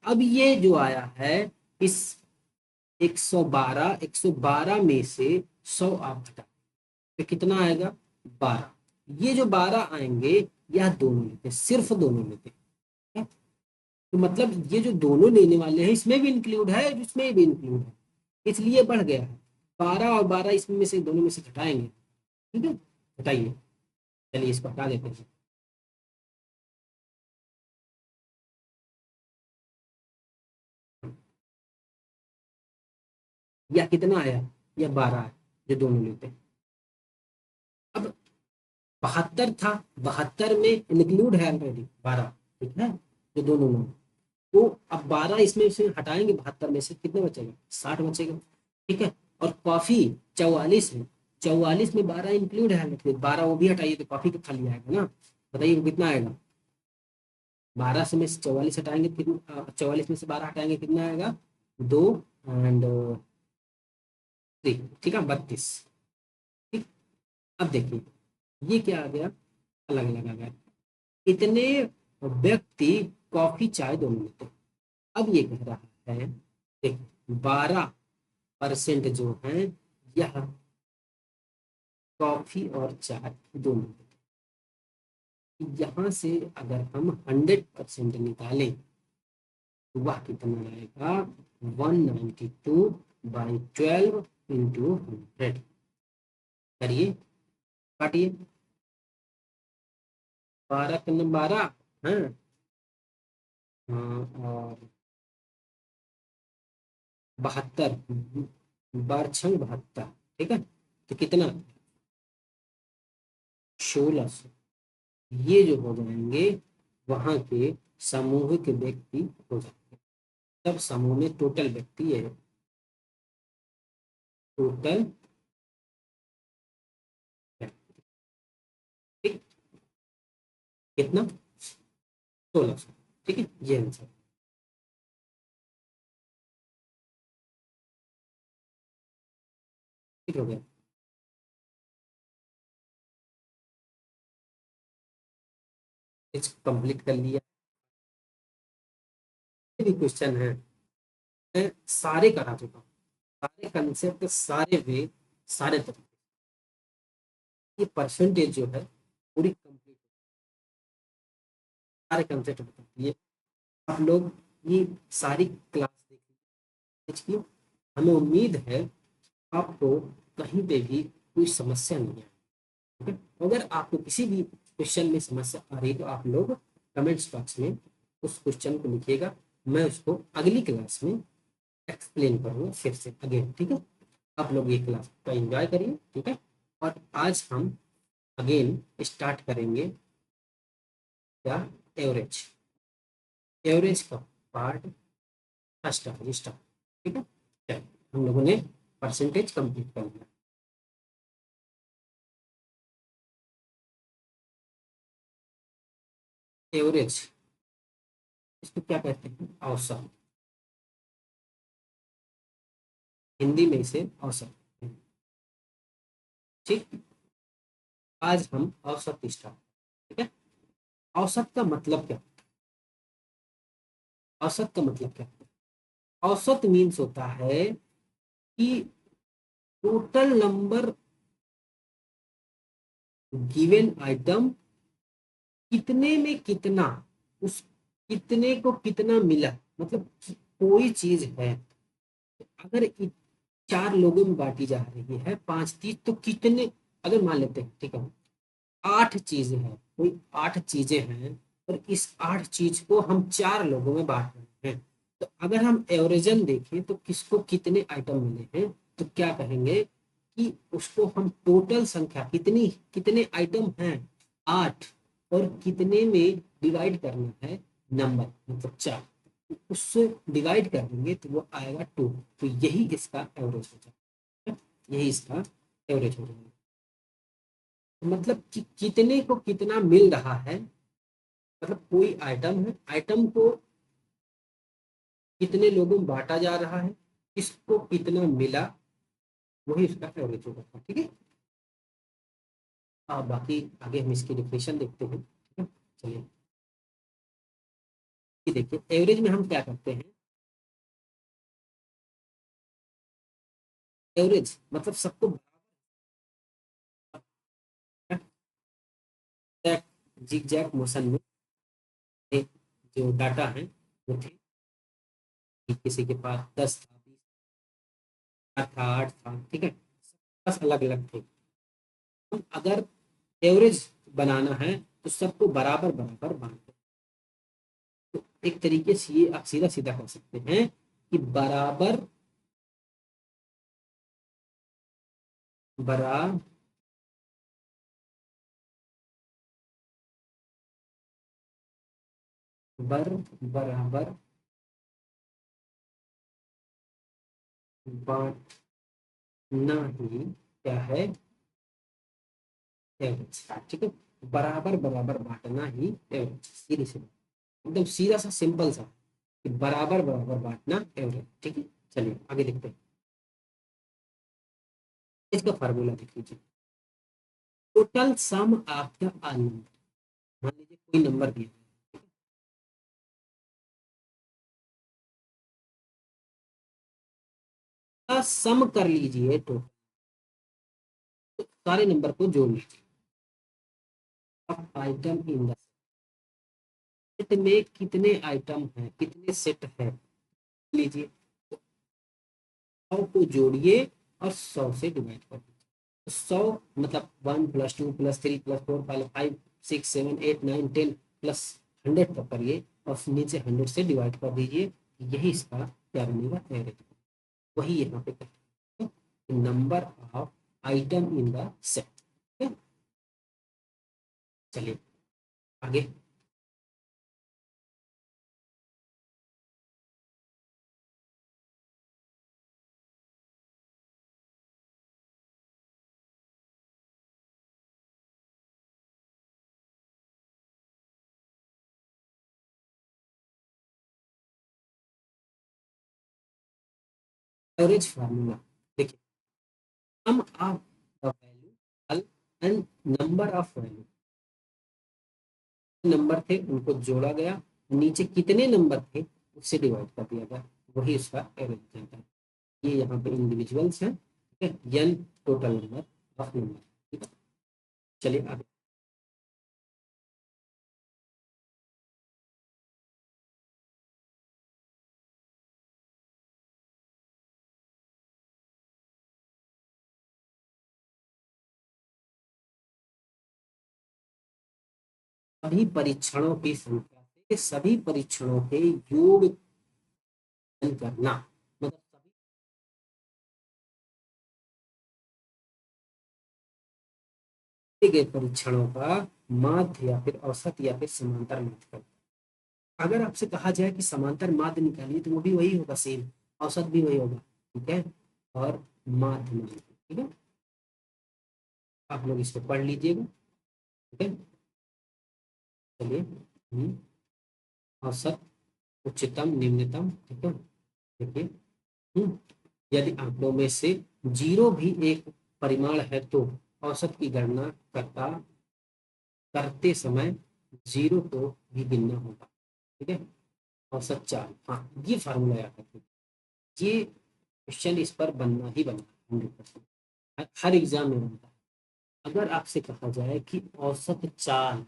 अब ये जो आया है इस 112 में से 100 आप घटा तो कितना आएगा, 12। ये जो 12 आएंगे यह दोनों लेते हैं, सिर्फ दोनों लेते हैं। तो मतलब ये जो दोनों लेने वाले हैं इसमें भी इंक्लूड है, इसमें भी इंक्लूड है, इसलिए बढ़ गया है। 12 और 12 इसमें में से दोनों में से घटाएंगे, ठीक है, घटाइए। चलिए इसको हटा देते हैं। या कितना आया, या 12 है जो दोनों लेते हैं। अब 72 था, 72 में इंक्लूड है ऑलरेडी 12, ठीक है, जो दोनों में। तो अब 12 इसमें से हटाएंगे, 72 में से कितने बचेगा, 60 बचेगा, ठीक है। और कॉफी 44 है, 44 में 12 इंक्लूड है, मतलब 12 वो भी हटाइए तो कॉफी का खाली आएगा ना। बताइए वो कितना आएगा, 12 से में से 44 हटाएंगे कितना, 44 में से 12 हटाएंगे कितना आएगा, 2 एंड 3, ठीक है, 32। ठीक। अब देखिए ये क्या आ गया, अलग अलग आ गया। इतने व्यक्ति कॉफी चाय दोनों लेते हैं। अब ये कह रहा है देखिए 12% जो है यह कॉफी और चाय दोनों लेते हैं। यहाँ से अगर हम 100% निकालें तो वह कितना आएगा, 192/12 इंटू 100। करिए, काटिए, 12 है, और 72, बार 6 72, ठीक है, तो कितना, 1600। ये जो हो जाएंगे वहां के समूह के व्यक्ति हो जाएंगे। तब समूह में टोटल व्यक्ति है, टोटल, ठीक, कितना, 1600, ठीक है, ये आंसर। ठीक हो गया। इसको कंप्लीट कर लिया। ये भी क्वेश्चन है, मैं सारे करा चुका हूँ, सारे कंसेप्ट, सारे वे, सारे तरीके। ये परसेंटेज जो है पूरी कंप्लीट, सारे कंसेप्ट बताती है। आप लोग ये सारी क्लास देखिए, हमें उम्मीद है आपको कहीं पे भी कोई समस्या नहीं है, ठीक है। अगर आपको किसी भी क्वेश्चन में समस्या आ रही है तो आप लोग कमेंट्स बॉक्स में उस क्वेश्चन को लिखिएगा, मैं उसको अगली क्लास में एक्सप्लेन करूंगा फिर से अगेन, ठीक है। आप लोग ये क्लास का एंजॉय करिए, ठीक है। और आज हम अगेन स्टार्ट करेंगे क्या, एवरेज, एवरेज का पार्ट फर्स्ट स्टार्ट, ठीक है। चलिए, हम लोगों ने परसेंटेज कंप्लीट कर लिया। एवरेज, इसको क्या कहते हैं, औसत, हिंदी में इसे औसत, ठीक। आज हम औसत स्टार्ट, ठीक है। औसत का मतलब क्या, औसत का मतलब क्या, औसत मीन्स होता है कि टोटल नंबर गिवन आइटम कितने में कितना, उस कितने को कितना मिला, मतलब कोई चीज है, अगर 4 लोगों में बांटी जा रही है 5 चीज, तो कितने, अगर मान लेते हैं, ठीक है, 8 चीजें हैं, कोई 8 चीजें हैं, और इस 8 चीज को हम 4 लोगों में बांट रहे हैं, तो अगर हम एवरेजन देखें तो किसको कितने आइटम मिले हैं, तो क्या कहेंगे कि उसको हम टोटल संख्या कितनी, कितने आइटम हैं, 8, और कितने में डिवाइड करना है, नंबर मतलब 4, उससे डिवाइड कर देंगे तो वो आएगा 2, तो यही इसका एवरेज हो जाएगा, यही इसका एवरेज हो जाएगा। मतलब कि कितने को कितना मिल रहा है, मतलब कोई आइटम है, आइटम को कितने लोगों में बांटा जा रहा है, किसको कितना मिला, वही उसका एवरेज होगा, ठीक है। बाकी आगे हम इसकी डिफिनेशन देखते हैं, ठीक है। चलिए, ये देखिए एवरेज में हम क्या करते हैं, एवरेज मतलब सबको जिग जैग मोशन में एक जो डाटा है वो थे कि किसी के पास 10 था, 20 था, 8 था, ठीक है, बस अलग अलग थे। हम अगर एवरेज बनाना है तो सबको बराबर बराबर बांटते हैं। तो एक तरीके से ये आप सीधा सीधा कर सकते हैं कि बराबर बराबर बराबर बांटना ही क्या है, एवरेज, ठीक है। बराबर बराबर बांटना ही एवरेज, सीधी सीधी एकदम सीधा सा सिंपल सा कि बराबर बराबर बांटना एवरेज, ठीक है। चलिए आगे देखते हैं, इसका फार्मूला देख लीजिए। Total sum of the all number, मान लीजिए कोई नंबर दिया है, सम कर लीजिए टोटल, तो सारे नंबर को जोड़ लीजिए। अब आइटम इन द सेट में कितने आइटम हैं, कितने सेट है लीजिए, 100 को जोड़िए और 100 से डिवाइड कर दीजिए। 100 मतलब 1 + 2 + 3 + 4 5 6 7 8 9 10 प्लस 100 तक करिए और नीचे 100 से डिवाइड कर दीजिए, यही इसका क्या बनेगा, एवरेज। वही यहाँ पे करते हैं, number of item in the set. चलिए आगे, एवरेज फार्मूला देखिए, sum of the value and number of value, number थे उनको जोड़ा गया, नीचे कितने नंबर थे उससे डिवाइड कर दिया गया, वही उसका एवरेज कहता है। ये यहाँ पे इंडिविजुअल्स हैं, ठीक है, N total number of number, ठीक है। चलिए आगे, सभी परीक्षणों की संख्या से सभी परीक्षणों के योग करना, मतलब सभी किए गए परीक्षणों का माध्य या फिर औसत या फिर समांतर माध्य करना। अगर आपसे कहा जाए कि समांतर माध्य निकालिए तो वो भी वही होगा सेम, औसत भी वही होगा, ठीक है, और माध्य निकालिए, ठीक है। आप लोग इसको पढ़ लीजिएगा, ठीक है। चलिए, औसत, उच्चतम, निम्नतम, ठीक है। देखिए, यदि आंकड़ों में से जीरो भी एक परिमाण है तो औसत की गणना करते समय जीरो को भी गिनना होगा, ठीक है। औसत चाल, हाँ ये फार्मूला याद रखिए, ये क्वेश्चन इस पर बनना ही बनना 100%, हर एग्जाम में बनता है। अगर आपसे कहा जाए कि औसत चाल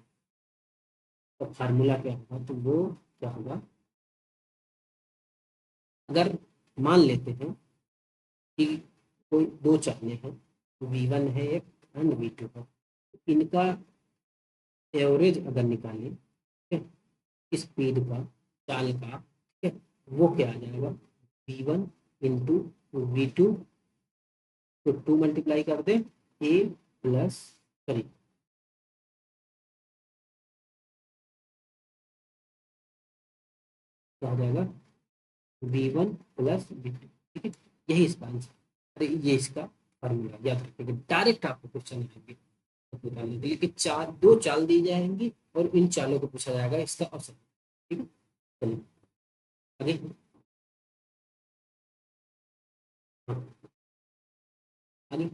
का फार्मूला क्या होगा तो वो क्या होगा, अगर मान लेते हैं कि कोई दो चालें हैं, V1 है एक एंड V2 है, इनका एवरेज अगर निकालें, ठीक है, स्पीड का, चाल का, ठीक है, वो क्या आ जाएगा, V1 इंटू V2, तो 2 मल्टीप्लाई कर दें, ए प्लस, सॉरी, क्या आ जाएगा, V1 प्लस V2, ठीक है, यही इसका आंसर। अरे ये इसका फार्मूला याद रखिएगा, डायरेक्ट आपको क्वेश्चन आएंगे निकालने के लिए कि चार दो चाल दी जाएंगी और इन चालों को पूछा जाएगा इसका औसत, ठीक है। चलिए आगे, हाँ, आगे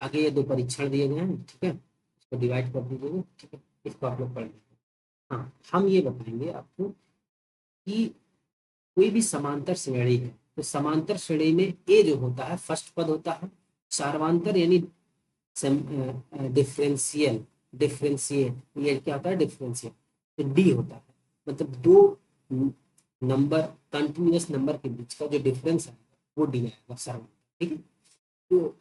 आगे ये दो परीक्षण दिए गए हैं, ठीक है, इसको डिवाइड कर दीजिएगा, ठीक है, इसको आप लोग पढ़ लीजिए। हाँ, हम ये बताएंगे आपको कि कोई भी समांतर श्रेणी है, तो समांतर श्रेणी में ए जो होता है फर्स्ट पद होता है, सार्वंतर यानी डिफरेंशियल, डिफरेंशिएट, ये क्या होता है डिफरेंशियल, तो डी होता है, मतलब दो नंबर, कंटिन्यूअस नंबर के बीच का जो डिफरेंस है वो डी आएगा सर्वांतर, ठीक है। तो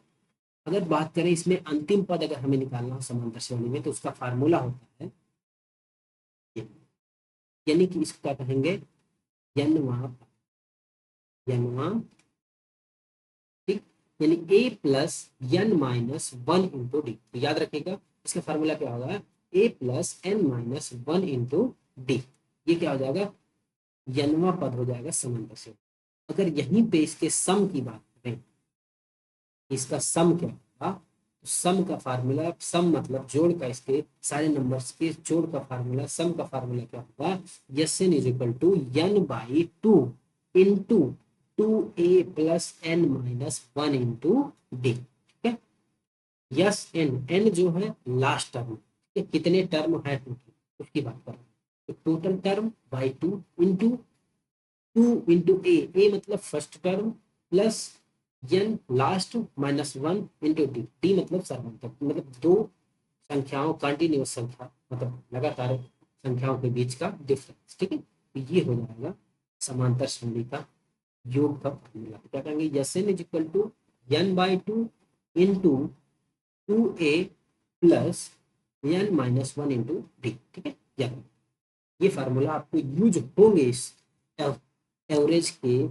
अगर बात करें इसमें अंतिम पद अगर हमें निकालना हो समांतर श्रेणी में, तो उसका फार्मूला होता है ये, यानी कि इसको क्या कहेंगे, यनवा, ठीक, यानी A plus N minus one into D, तो याद रखिएगा इसका फार्मूला क्या होगा, A plus N minus one into D, ये क्या हो जाएगा, यनवा पद हो जाएगा समांतर श्रेणी। अगर यहीं पे इसके सम की बात करें, इसका सम क्या होगा, तो सम का फार्मूला, सम मतलब जोड़ का, इसके सारे नंबर्स के जोड़ का फार्मूला, सम का फार्मूला क्या होगा, S N is equal to N by two into two A plus N minus one into D, ठीक है। यस एन, एन जो है लास्ट टर्म, ठीक है, कितने टर्म है टोटल उसकी बात कर रहे हैं, तो total term by two into two into A मतलब first term, plus N last minus one into D, D मतलब सर्वांतर, मतलब दो संख्याओं, कंटिन्यूअस संख्या, मतलब लगातार संख्याओं के बीच का डिफरेंस, ठीक है, तो ये हो जाएगा समांतर श्रेणी का योग का फॉर्मूला। क्या कहेंगे, S N is equal to N by two into two A plus N minus one into D, ठीक है, ये फार्मूला आपको यूज होंगे इस एवरेज के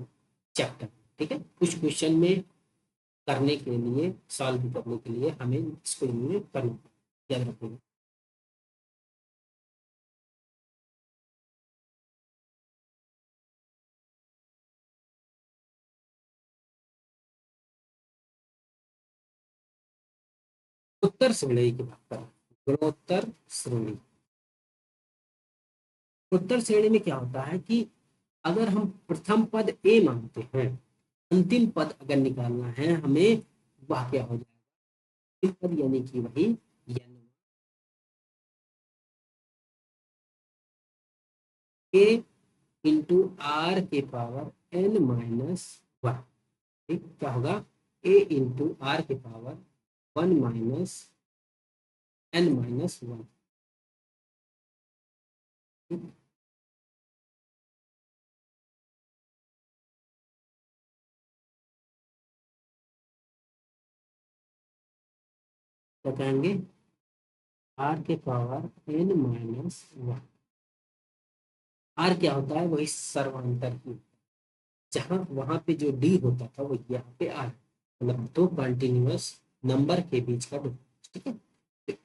चैप्टर, ठीक है, कुछ क्वेश्चन में करने के लिए, सॉल्व करने के लिए हमें इसको यूज करना, याद रखिएगा। उत्तर श्रेणी की बात करें, गुणोत्तर श्रेणी, उत्तर श्रेणी में क्या होता है कि अगर हम प्रथम पद ए मानते हैं, अंतिम पद अगर निकालना है हमें, वह क्या हो जाएगा, अंतिम पद यानी कि वही एन ए इंटू आर के पावर एन माइनस वन, ठीक, क्या होगा, ए इंटू आर के power one minus N minus one, क्या कहेंगे, आर के power N minus one, R क्या होता है, वही सर्वांतर की, जहां वहां पे जो डी होता था वो यहाँ पे आर, मतलब दो कंटिन्यूअस नंबर के बीच का डिफरेंस, ठीक है।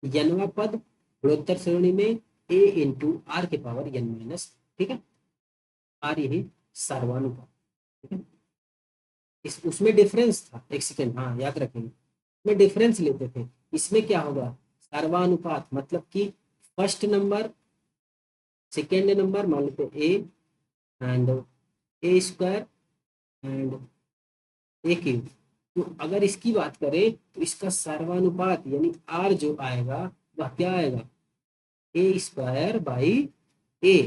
यनवा पद गुणोत्तर श्रेणी में ए इंटू आर के पावर एन माइनस, ठीक है, आर यही सर्वानुपात, ठीक है, इस उसमें डिफरेंस था, एक सेकेंड, हाँ याद रखेंगे, में डिफरेंस लेते थे, इसमें क्या होगा, सर्वानुपात, मतलब कि फर्स्ट नंबर सेकेंड नंबर मान लेते A and A square and A cube, तो अगर इसकी बात करें तो इसका सर्वानुपात यानी आर जो आएगा वह क्या आएगा, ए स्क्वायर बाई ए,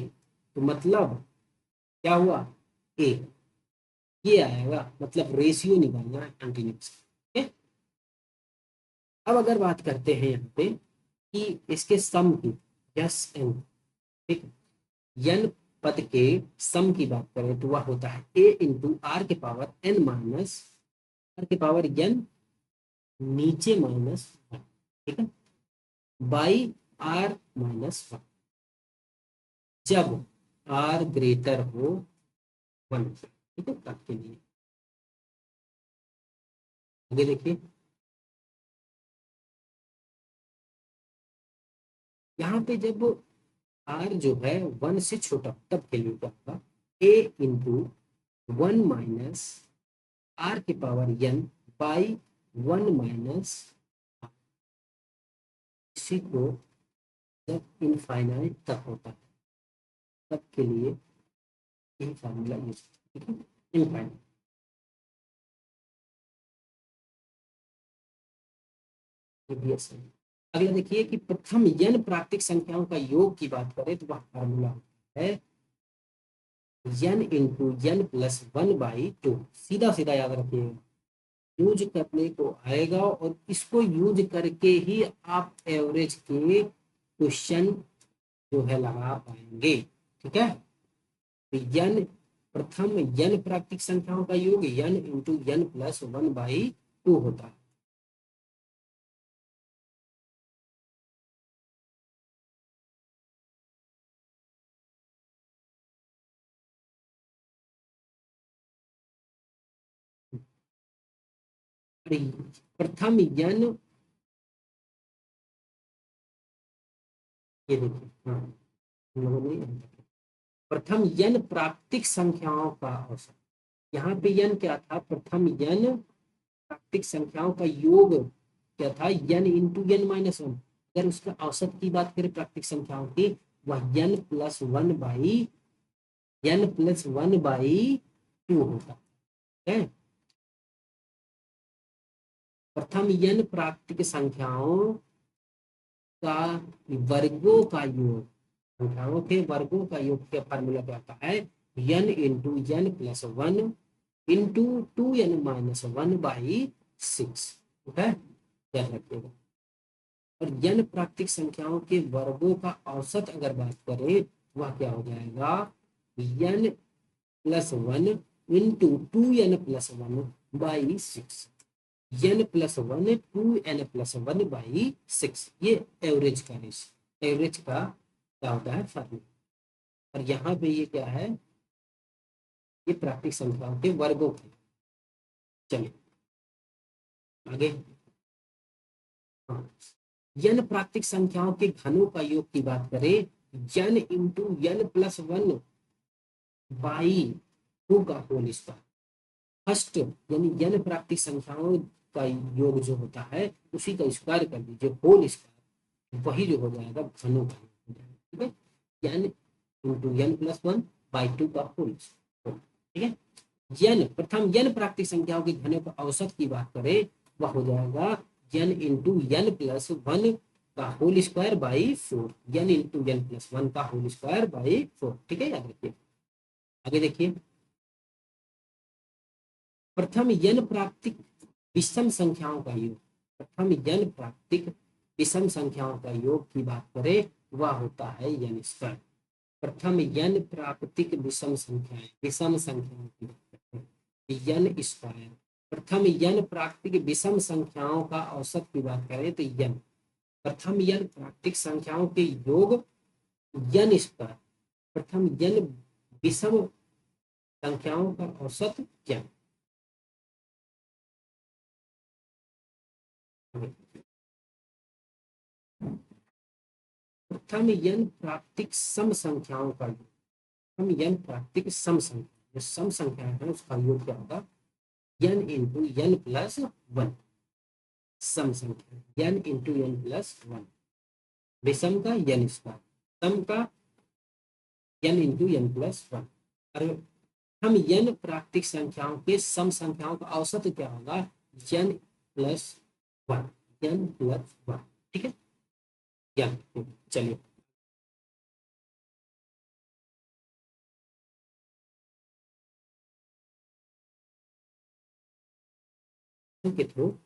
तो मतलब क्या हुआ, ए, ये आएगा, मतलब रेशियो निकालना है कंटिन्यूस, ठीक है। अब अगर बात करते हैं यहाँ पे कि इसके सम की, यस एन, ठीक, यन पद के सम की बात करें तो वह होता है ए इंटू आर के पावर एन माइनस आर के पावर एन नीचे माइनस वन, ठीक है, बाई आर माइनस वन, जब आर ग्रेटर हो वन, ठीक है, तब के लिए। आगे देखिए, यहाँ पे जब आर जो है वन से छोटा तब के लिए क्या होगा, A into one minus R के power N by one minus, इसी को जब इनफाइनाइट तक होता है तब के लिए यही फार्मूला यूज, ठीक है, इनफाइनाइट। ये भी ऐसा है। अगला देखिए कि प्रथम n प्राकृतिक संख्याओं का योग की बात करें तो वह फार्मूला होता है n इंटू n प्लस 1/2। सीधा सीधा याद रखिएगा, यूज करने को आएगा और इसको यूज करके ही आप एवरेज के क्वेश्चन जो है लगा पाएंगे। ठीक है, तो n प्रथम n प्राकृतिक संख्याओं का योग n इंटू n प्लस 1/2 होता है। प्रथम n, ये देखिए, हाँ हम लोगों ने प्रथम n प्राकृतिक संख्याओं का औसत, यहाँ पे n क्या था, प्रथम n प्राकृतिक संख्याओं का योग क्या था, n इंटू n माइनस 1। अगर उसका औसत की बात करें प्राकृतिक संख्याओं की, वह n+1/2 होता है। प्रथम n प्राकृतिक संख्याओं का वर्गों का योग, संख्याओं के वर्गों का योग का फार्मूला क्या होता है, n into n plus 1 into 2n-1/6। ठीक है, याद रखिएगा। और n प्राकृतिक संख्याओं के वर्गों का औसत अगर बात करें, वह क्या हो जाएगा, n+1 into 2n+1/6। n+1 2n+1/6, ये एवरेज का रेशियो, एवरेज का क्या होता है फार्मूला। और यहाँ पे ये क्या है, ये प्राकृतिक संख्याओं के वर्गों के। चलिए आगे, हाँ, n प्राकृतिक संख्याओं के घनों का योग की बात करें, n इंटू n+1/2 का होल स्क्वायर। फर्स्ट यानी n प्राकृतिक संख्याओं का योग जो होता है उसी का स्क्वायर कर दीजिए, होल स्क्वायर, वही जो हो जाएगा घनों का योग हो जाएगा। ठीक है, n इंटू n+1/2 का होल स्क्वायर। ठीक है, प्रथम n प्राकृतिक संख्याओं के घनों का औसत की बात करें, वह हो जाएगा n इंटू n+1 का whole square by 4, n into n+1 का होल स्क्वायर बाई 4। ठीक है, याद रखिए। आगे देखिए, प्रथम n प्राकृतिक विषम संख्याओं का योग, प्रथम n प्राकृतिक विषम संख्याओं का योग की बात करें, वह होता है n स्क्वायर। प्रथम n प्राकृतिक विषम संख्याएं, विषम संख्याओं की बात करते हैं n स्क्वायर। प्रथम n प्राकृतिक विषम संख्याओं का औसत की बात करें तो n, प्रथम n प्राकृतिक संख्याओं के योग n स्क्वायर, प्रथम n विषम संख्याओं का औसत क्या। प्रथम n प्राकृतिक सम संख्याओं का योग, प्रथम n प्राकृतिक सम संख्या, जो सम संख्या है उसका योग क्या होगा, n इंटू n+1। सम संख्या n इंटू n+1, विषम का n स्क्वायर, सम का n इंटू n+1। और हम n प्राकृतिक संख्याओं के सम संख्याओं का औसत क्या होगा, n+1, n+1। ठीक है, ज्ञान। चलिए के थ्रू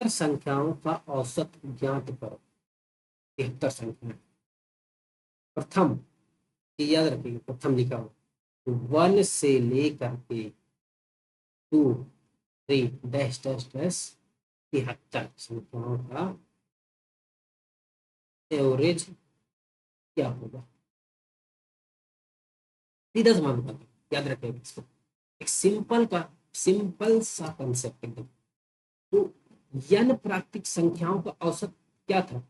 संख्याओं का औसत ज्ञात करो। 73 संख्या, प्रथम, ये याद रखिए, प्रथम लिखा हो 1 से लेकर के 2 3 डैश डैश डैश 73 संख्याओं का एवरेज क्या होगा। सीधा समान होगा, याद रखिएगा इसको, एक सिंपल का, सिंपल सा कंसेप्ट एकदम। तो n प्राकृतिक संख्याओं का औसत क्या था,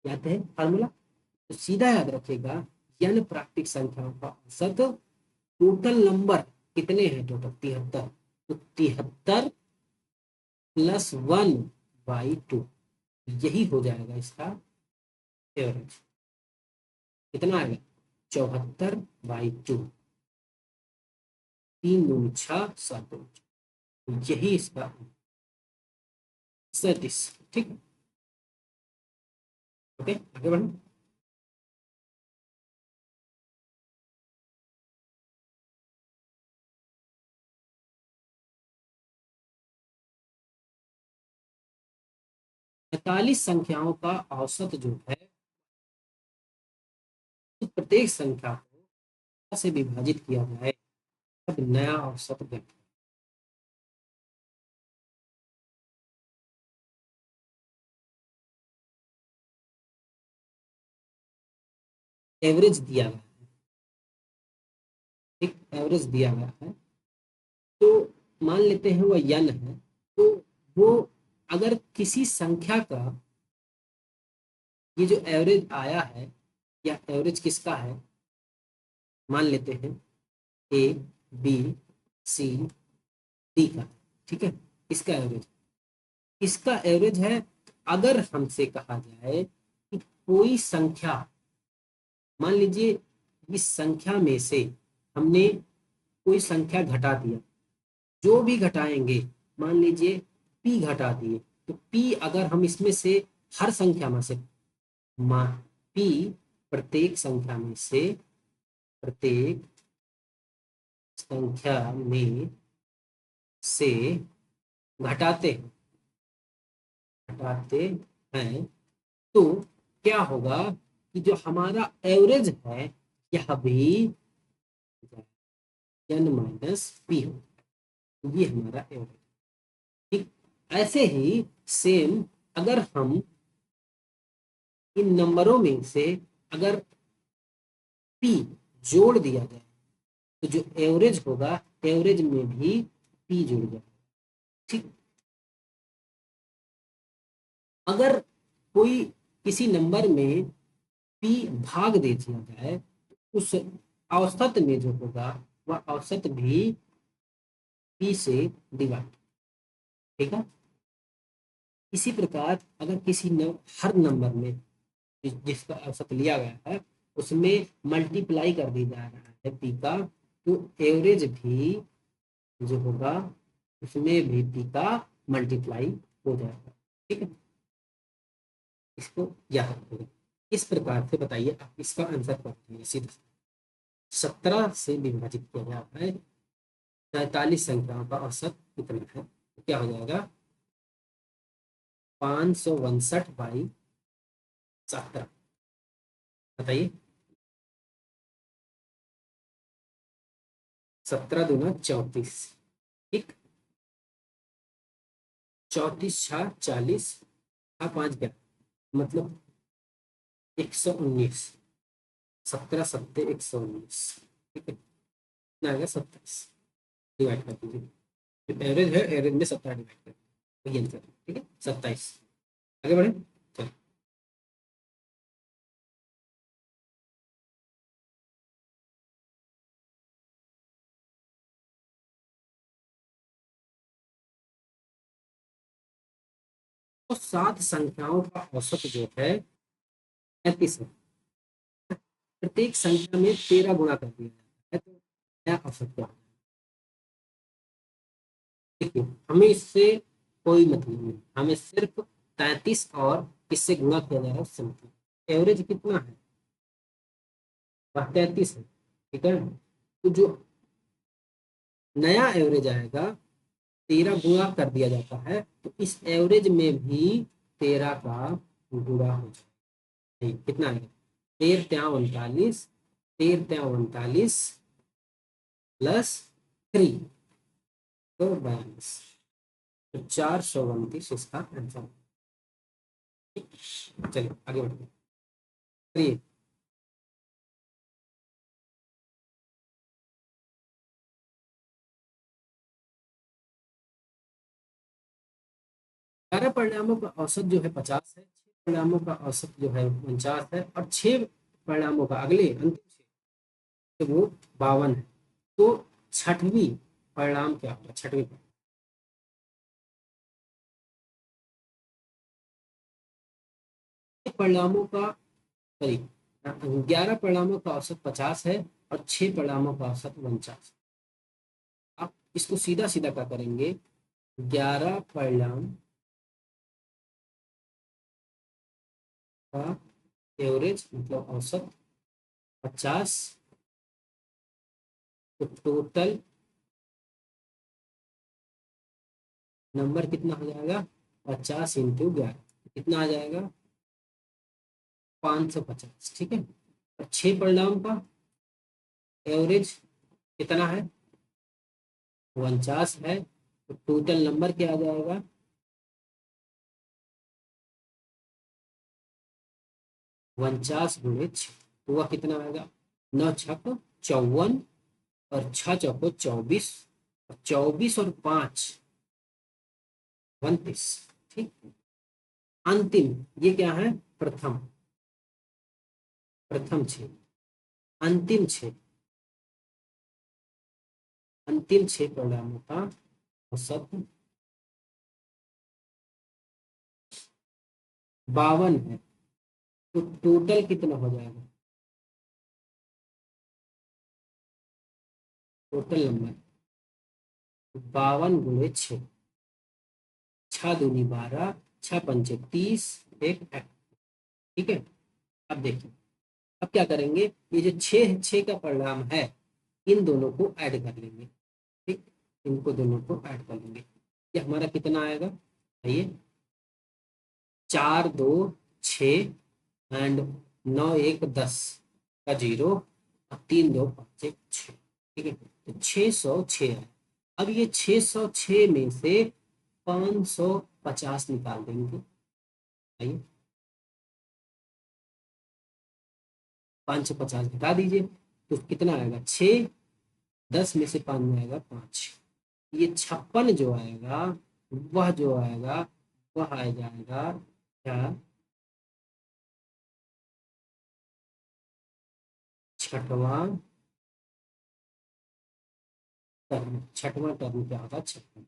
याद है फार्मूला? तो सीधा याद रखिएगा, n प्राकृतिक संख्याओं का औसत, टोटल नंबर कितने हैं, टोटल 73, तो 73 प्लस 1/2, यही हो जाएगा इसका एवरेज। कितना आएगा, 74/2, 3 दूनी 6, 7 यही इसका 37। ठीक, ओके आगे बढ़ो। 45 संख्याओं का औसत जो है, प्रत्येक संख्या को से विभाजित किया जाए तब नया औसत व्यक्त, एवरेज दिया गया है, एक एवरेज दिया गया है। तो मान लेते हैं वो n है, तो वो अगर किसी संख्या का ये जो एवरेज आया है, या एवरेज किसका है, मान लेते हैं ए बी सी डी का, ठीक है, इसका एवरेज, इसका एवरेज है। अगर हमसे कहा जाए कि कोई संख्या, मान लीजिए इस संख्या में से हमने कोई संख्या घटा दिया, जो भी घटाएंगे, मान लीजिए p घटा दिए, तो p अगर हम इसमें से हर संख्या में से p प्रत्येक संख्या में से, प्रत्येक संख्या में से घटाते हैं, घटाते हैं, तो क्या होगा कि जो हमारा एवरेज है यह भी n माइनस पी हो, ये हमारा एवरेज। ठीक, ऐसे ही सेम अगर हम इन नंबरों में से अगर p जोड़ दिया जाए, तो जो एवरेज होगा, एवरेज में भी p जुड़ जाएगा। ठीक, अगर कोई किसी नंबर में p भाग दे दिया जाए, तो उस औसत में जो होगा वह औसत भी p से डिवाइड, ठीक है। इसी प्रकार अगर किसी हर नंबर में जिसका औसत लिया गया है उसमें मल्टीप्लाई कर दी जा रहा है p का, तो एवरेज भी जो होगा उसमें भी p का मल्टीप्लाई हो जाएगा। ठीक है, इसको याद रखिएगा। इस प्रकार से बताइए आप इसका आंसर कर दीजिए सीधा, 17 से विभाजित किया गया है 43 संख्याओं का औसत कितना है, तो क्या हो जाएगा 562/17, बताइए। 17 दूना 34, ठीक, 34 छा 40, 5 क्या, मतलब 119, 17 सत्ते 119, ठीक है, कितना आएगा 27, डिवाइड कर दीजिए, जो एवरेज है एवरेज में 17 डिवाइड कर दीजिए, वही आंसर है, ठीक है 27। आगे बढ़े, चलो। तो 7 संख्याओं का औसत जो है 35 है, प्रत्येक संख्या में 13 गुणा कर दिया जाता है, तो क्या औसत क्या होगा? देखिए, हमें इससे कोई मतलब नहीं, हमें सिर्फ 33 और इससे गुणा किया जा रहा है संख्या, एवरेज कितना है, वह 33 है, ठीक है। तो जो नया एवरेज आएगा, 13 गुणा कर दिया जाता है, तो इस एवरेज में भी 13 का गुणा हो जाएगा, कितना आएगा 13 त्या 39 प्लस 3, तो 42, तो 429 इसका आंसर। चलिए आगे बढ़ते हैं। ग्यारह परिणामों का औसत जो है 50 है, परिणामों का औसत जो है 49 है, और 6 परिणामों का अगले अंतिम 6 तो वो 52 है। तो छठवीं परिणाम क्या होगा? छठवीं परिणामों का, सॉरी, 11 परिणामों का औसत 50 है और 6 परिणामों का औसत 49। आप इसको सीधा सीधा क्या करेंगे? 11 परिणाम का एवरेज मतलब औसत 50, तो टोटल नंबर कितना हो जाएगा? 50 इंटू 11 कितना आ जाएगा? 550। ठीक है। और 6 परिणाम का एवरेज कितना है? 49 है, तो टोटल नंबर क्या आ जाएगा? 49 गुणे 6, तो वह कितना आएगा? 9 छक 54, और 6 चौको 24, 24 और 5 29। ठीक। अंतिम, ये क्या है? प्रथम, प्रथम 6, अंतिम 6, अंतिम 6 परिणामों का औसत 52 है, तो टोटल कितना हो जाएगा? टोटल नंबर 52 गुणे 6, 6 दूनी 12, 6 पंचे 30, एक एक। ठीक है। अब देखिए, अब क्या करेंगे? ये जो 6 का परिणाम है, इन दोनों को ऐड कर लेंगे। ठीक, इनको दोनों को ऐड कर लेंगे। ये हमारा कितना आएगा? आइए, 4 2 6 एंड 9 1 10 का 0, और 3 2 5 1 6। ठीक है, तो 606 है। अब ये 606 में से 550 निकाल देंगे। आइए, 550 घटा दीजिए, तो कितना आएगा? 6, 10 में से 5 में आएगा 5। ये 56 जो आएगा, वह जो आएगा, वह आ जाएगा क्या? छठवां टर्म। छठवां टर्म क्या होगा? 56।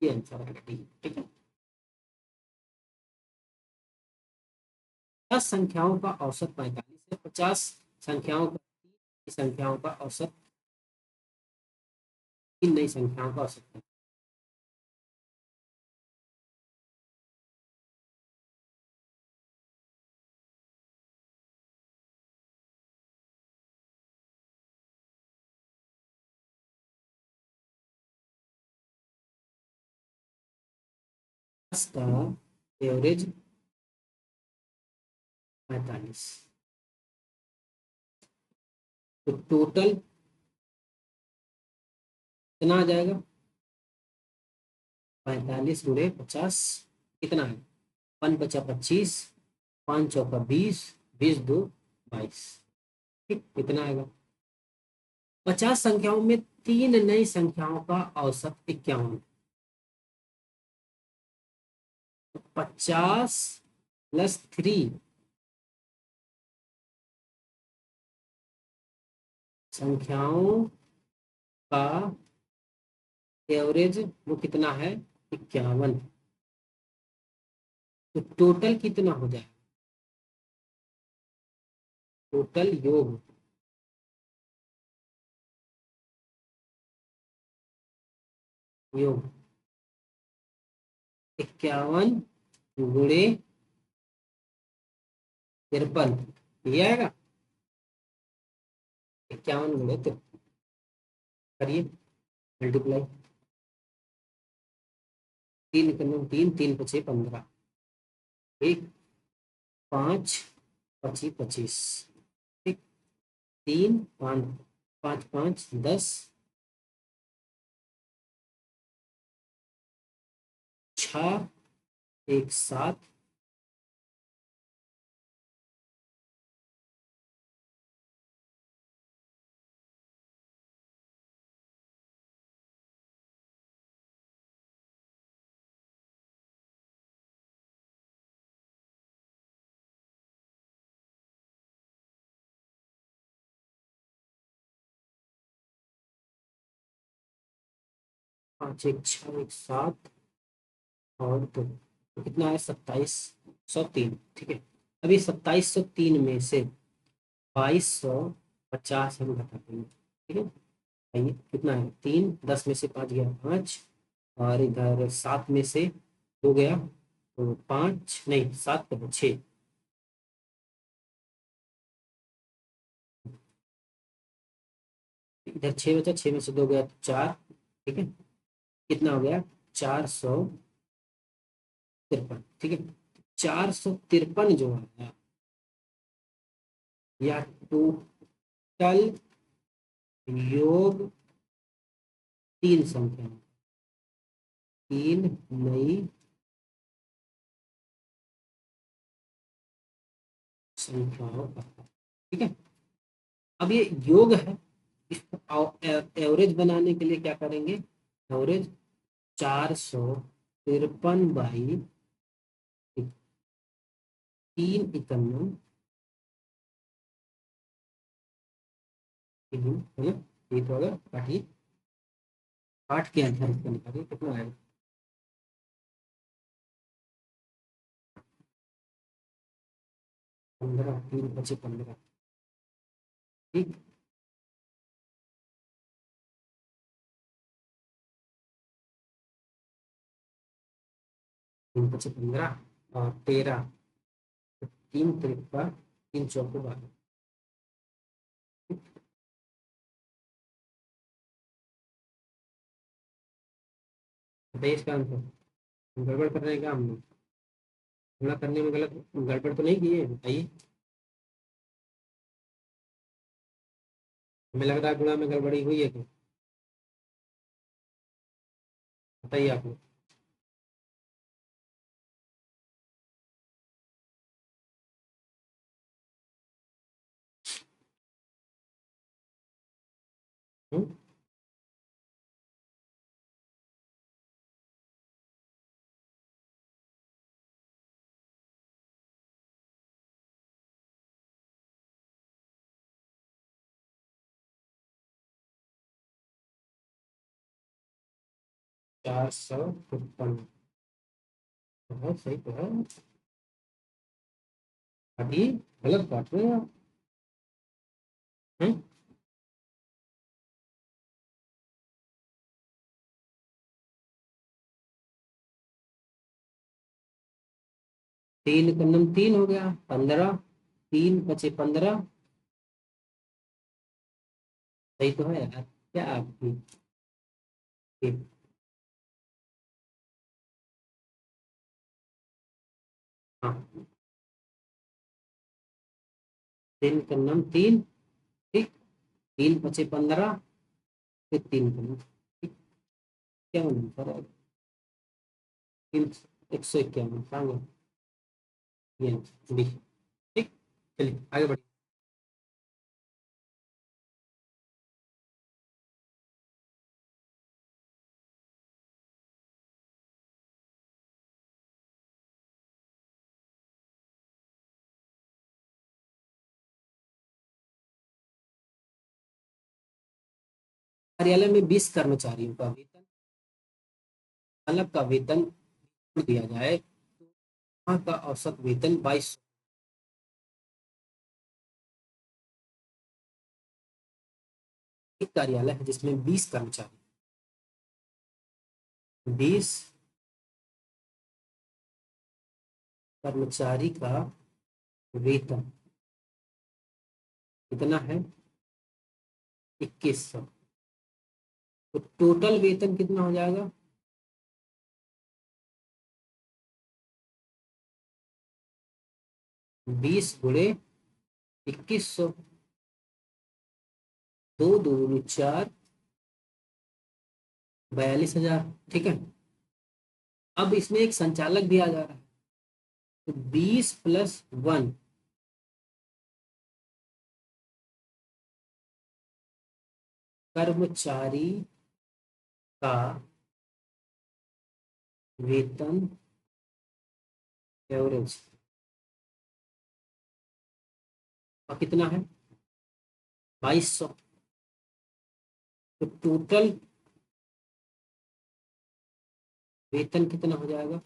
ये आंसर है। ठीक है। 10 संख्याओं का औसत 45 है, 50 संख्याओं का, संख्याओं का औसत, 3 नई संख्याओं का औसत है। 10 का एवरेज 45, तो टोटल कितना आ जाएगा? 45 गुणे 50 कितना है? 5 × 5 = 25, 5 × 4 = 20, 20 2 22। ठीक, कितना आएगा? 50 संख्याओं में 3 नई संख्याओं का औसत 51। 50 + 3 संख्याओं का एवरेज वो कितना है? 51। तो टोटल कितना हो जाए? टोटल योग, योग 51 × 53, ये आएगा। 51 × 53 करिए, मल्टीप्लाई। 3 × 9 = 3, 3 × 5 = 15, ठीक, 5 × 25 = 25। ठीक, 3 5 5 5 10, 6 1 7, 5 एक 6 एक 7 और 2, तो कितना है 2703। ठीक है, अभी 2703 में से 2250 हम घटा देंगे। ठीक है, आइए कितना है 3, 10 में से 5 गया 5, और इधर 7 में से 2 गया तो 5 नहीं 7 तो 6, इधर 6 बचा, 6 में से 2 गया तो 4। ठीक है, कितना हो गया 453। ठीक है, 453 जो है या टोटल योग तीन संख्या, तीन नई संख्याओं का। ठीक है, अब ये योग है, इसको एवरेज बनाने के लिए क्या करेंगे, एवरेज 453 बाई 3 मतलब ये तो अगर काटिए 8 के आधार इसका निकालिए कितना आएगा, 15, 3 × 5 = 15। ठीक, 3 × 5 = 15 और 13, 3 × 3 = 3 × 4 = 12। बताइए इसका आंसर, गड़बड़ कर रहे हैं क्या हम लोग, गुणा करने में गलत गड़बड़ तो नहीं की है, बताइए। हमें लग रहा है गुणा में गड़बड़ी हुई है, तो बताइए आप लोग। हम्म? 453, बहुत सही तो है। अभी गलत बात है आप। हैं? 3 × 3 हो गया 15, 3 × 5 = 15। सही तो है यार, क्या आपकी। ठीक, हाँ 3 × 3 3। ठीक, 3 × 5 = 15, फिर 3 × 9। ठीक, क्या होना सर, 151 कहाँ गया ये बी। ठीक, चलिए आगे बढ़िए। कार्यालय में 20 कर्मचारियों का वेतन, चालक का वेतन जोड़ दिया जाए तो वहाँ का औसत वेतन 22। एक कार्यालय है जिसमें 20 कर्मचारी, 20 कर्मचारी का वेतन कितना है 2100, तो टोटल वेतन कितना हो जाएगा 20 × 2100, 2 2 4, 42,000। ठीक है, अब इसमें एक संचालक भी आ जा रहा है, तो 20 + 1 कर्मचारी का वेतन एवरेज और कितना है 2200, तो टोटल वेतन कितना हो जाएगा,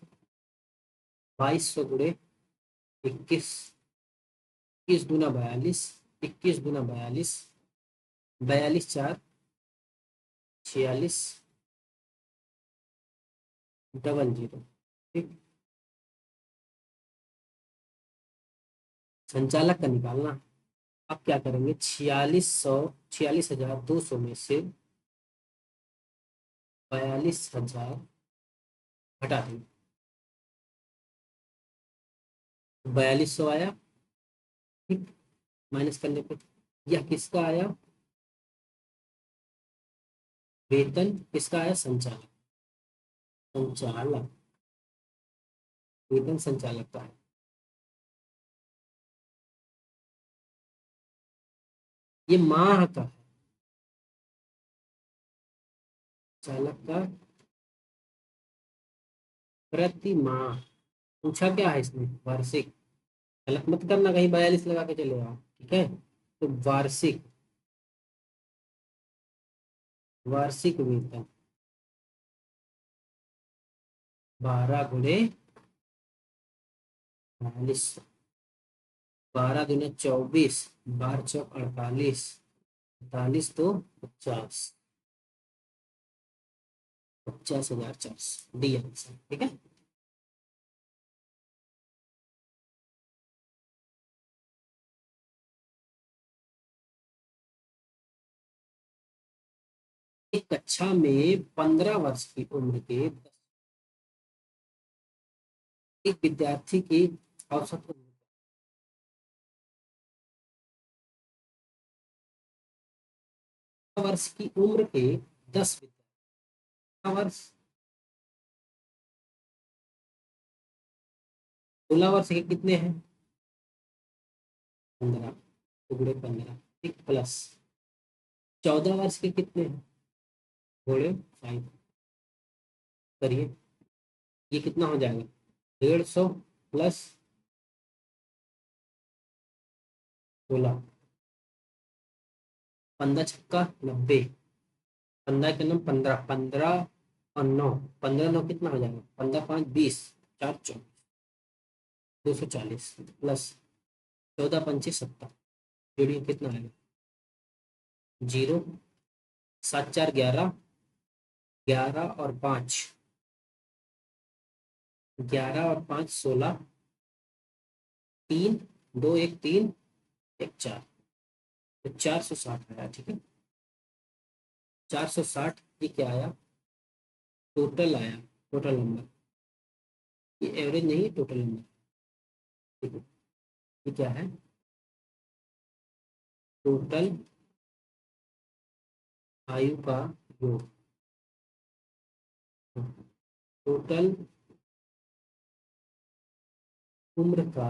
2200 गुणे 21, 21 दूना 42, 21 दूना 42, 42 4 46 00, ठीक। संचालक का निकालना। आप क्या करेंगे, 46,200 में से 42,000 घटा देंगे, 4200 आया, ठीक। माइनस करने पे यह किसका आया, वेतन किसका आया, संचालक, संचालक, वेतन संचालक का है। ये माह का है, चालक का प्रति माह। पूछा क्या है इसमें, वार्षिक। गलत मत करना, कहीं 42 लगा के चले आओ, ठीक है। तो वार्षिक, वार्षिक वेतन 12 गुणे 42, 12 दूने 24, 12 चौक 48, 48 तो 50, 50,400 डी आंसर, ठीक है। एक कक्षा में 15 वर्ष की उम्र के एक विद्यार्थी की औसत उम्र, 15 वर्ष की उम्र के 10 वर्ष, 16 वर्ष के कितने हैं, 15, टुकड़े 15, ठीक, प्लस 14 वर्ष के कितने हैं, घोड़े 5, करिए, ये कितना हो जाएगा, 150 प्लस 16, 15 छक्का 90, 15 के 9 15, 15 और 9, 15 9 कितना हो जाएगा, 15 5 20, 4 24, 240 प्लस 14 पंचे 70, जोड़िए कितना आएगा, 0, 7 4 11, 11 और 5, 11 और 5 16, 3 2 1 3 1 4, तो 460 आया, ठीक है। 460 ये क्या आया, टोटल आया, टोटल नंबर, ये एवरेज नहीं है, टोटल नंबर, ठीक है। ये क्या है, टोटल आयु का योग, टोटल उम्र का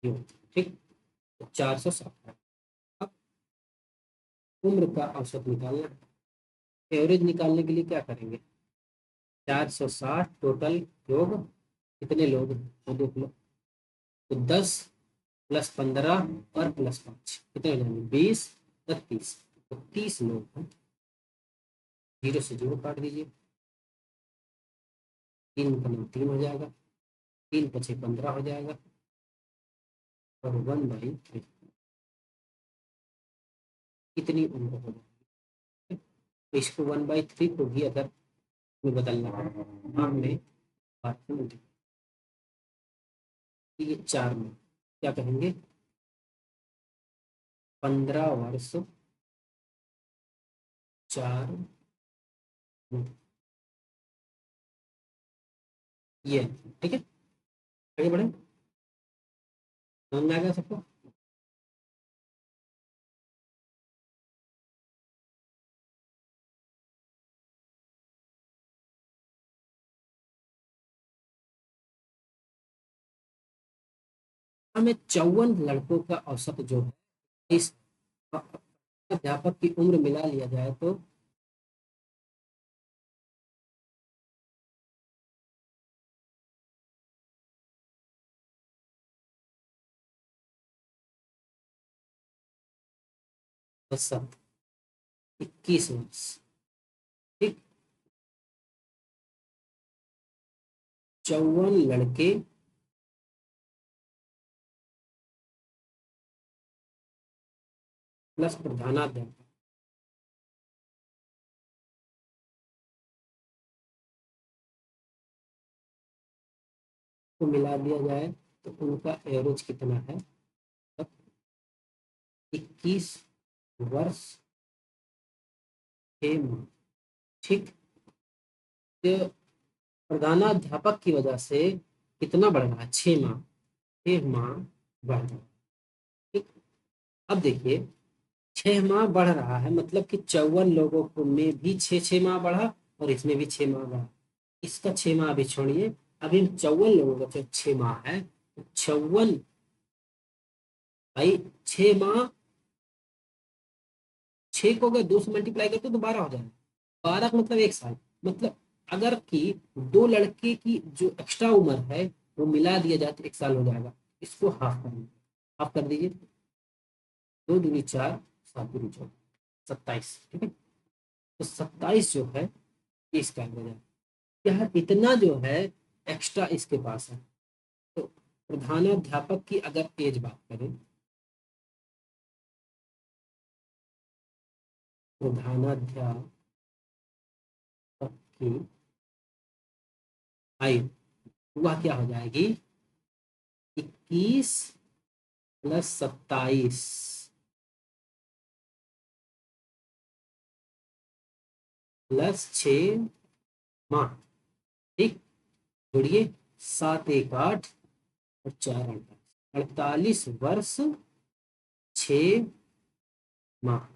योग, ठीक। 460, अब उम्र का औसत निकालना, एवरेज निकालने के लिए क्या करेंगे, 460 टोटल योग कितने लोग हैं, वो देख लो, तो 10 प्लस 15 और प्लस 5 कितने हो जाएंगे, 20 और 30, तो 30 लोग हैं। 0 से 0 काट दीजिए, 3 हो जाएगा, 3 5 15 हो जाएगा, और 1/3 कितनी उम्र हो जाएगी। तो इसको 1/3 को भी अगर में बदलना है, हमने बात में ये 4 में क्या कहेंगे, 15 वर्ष 4 में, ये, ठीक है। आगे बढ़े, समझ में आ गया सबको। हमें 54 लड़कों का औसत जो है, इस अध्यापक की उम्र मिला लिया जाए तो 21 वर्ष, ठीक। 54 लड़के प्लस प्रधानाध्यापक को मिला दिया जाए तो उनका एवरेज कितना है? 21 वर्ष 6 माह। ठीक। तो प्रधानाध्यापक की वजह से कितना बढ़ रहा है? 6 माह। 6 माह बढ़ रहा है। ठीक। अब देखिए 6 माह बढ़ रहा है मतलब कि 54 लोगों को में भी 6 6 माह बढ़ा और इसमें भी 6 माह बढ़ा। इसका 6 माह अभी छोड़िए, अभी 54 लोगों का जो 6 माह है, 54 भाई 6 माह, 6 को अगर 2 से मल्टीप्लाई करते तो 12 हो जाएगा। 12 का मतलब 1 साल। मतलब अगर कि 2 लड़के की जो एक्स्ट्रा उम्र है वो मिला दिया जाए तो 1 साल हो जाएगा। इसको हाफ कर दीजिए, हाफ कर दीजिए। 2 दूनी 4, 7 दूनी 14, 27। ठीक है। तो 27 जो है ये इसका एवरेज है। यह इतना जो है एक्स्ट्रा इसके पास है। तो प्रधानाध्यापक की अगर एज बात करें, प्रधानाध्यापक की आयु वह क्या हो जाएगी? 21 + 27 +6 माह। ठीक। जोड़िए, 7 1 8 और 4 8 48 वर्ष 6 माह।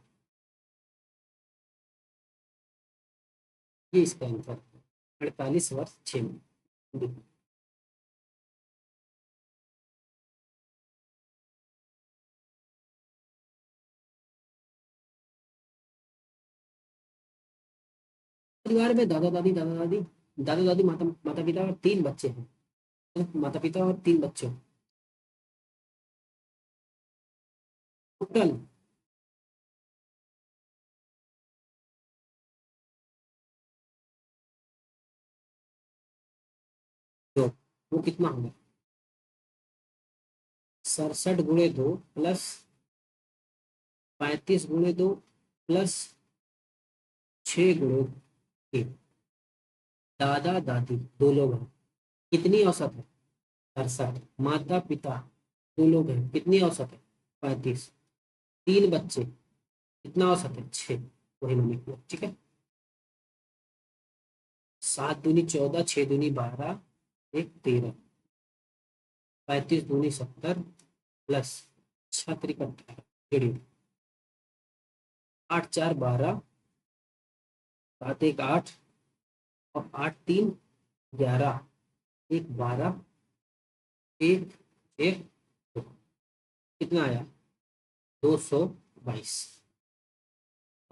ये इसका आंसर है। 48 वर्ष 6 माह। देखो, परिवार में दादा दादी माता माता पिता और 3 बच्चे हैं। माता पिता और 3 बच्चे टोटल। तो वो कितना होगा? 67 × 2 प्लस 35 × 2 प्लस 6 × 3। दादा दादी 2 लोग हैं, कितनी औसत है? 68। माता पिता 2 लोग हैं, कितनी औसत है? 35। 3 बच्चे, कितना औसत है? 6। वही मैंने किया। ठीक है। 7 दूनी 14, 6 दूनी 12, 1 13, 35 दूनी 70 प्लस 6 3 18, जोड़िए, 8 4 12, 7 1 8 और 8 3 11, 1 12, 1 1 2। कितना आया? 222।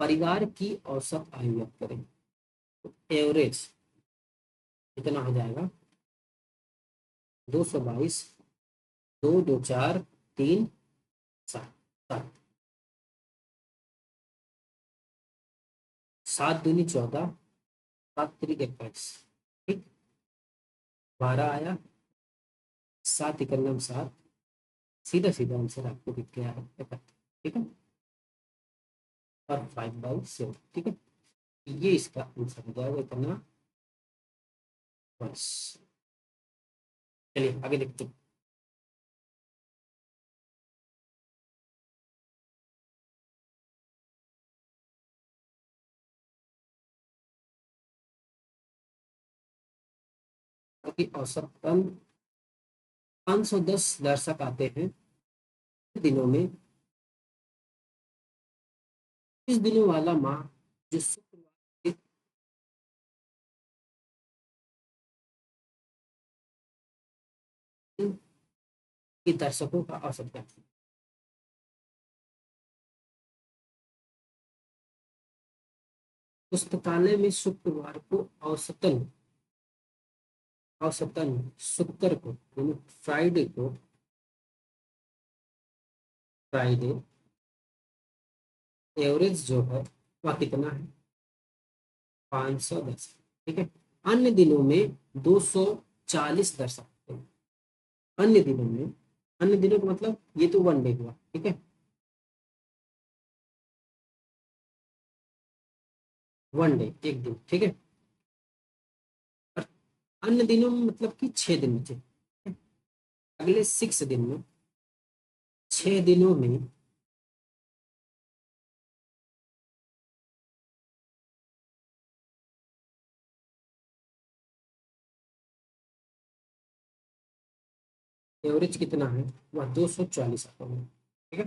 परिवार की औसत आयु याद करें तो एवरेज कितना हो जाएगा? 222। 2 2 4 3 7, 7। 7 दूनी 14, 7 3 21। ठीक। 12 आया, 7 × 7, सीधा सीधा आंसर आपको दिख गया है 71। ठीक है। और 5/7। ठीक है। ये इसका आंसर हो जाएगा इतना वर्ष। चलिए आगे देखते हैं। क्योंकि औसतन 510 दर्शक आते हैं दिनों में। इस दिनों वाला माह जो शुक्रवार के दर्शकों का औसत है। पुस्तकालय में शुक्रवार को औसतन औसतन शुक्र को यानी फ्राइडे को, फ्राइडे एवरेज जो है वह कितना है? 510। ठीक है। अन्य दिनों में 200 240 दर्शक होते हैं। अन्य दिनों में, अन्य दिनों का मतलब ये तो वन डे हुआ, ठीक है, वन डे एक दिन, ठीक है। और अन्य दिनों में मतलब कि 6 दिन बचे, अगले 6 दिन में, 6 दिनों में एवरेज कितना है, वह 240 आता है, ठीक है।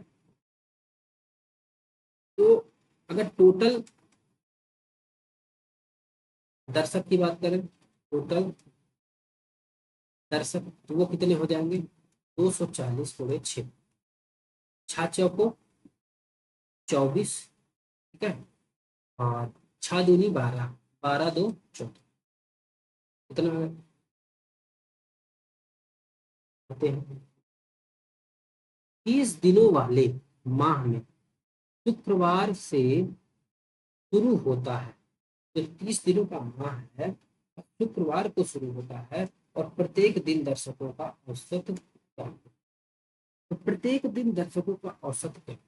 तो अगर टोटल दर्शक की बात करें, टोटल दर्शक तो वो कितने हो जाएंगे, 240 × 6, 6 चौको 24, ठीक है, और 6 दूनी 12, 12 2 14, कितना होते हैं। 30 दिनों वाले माह में शुक्रवार से शुरू होता है, जो 30 दिनों का माह है शुक्रवार को शुरू होता है, और प्रत्येक दिन दर्शकों का औसत क्या है? तो प्रत्येक दिन दर्शकों का औसत क्या है,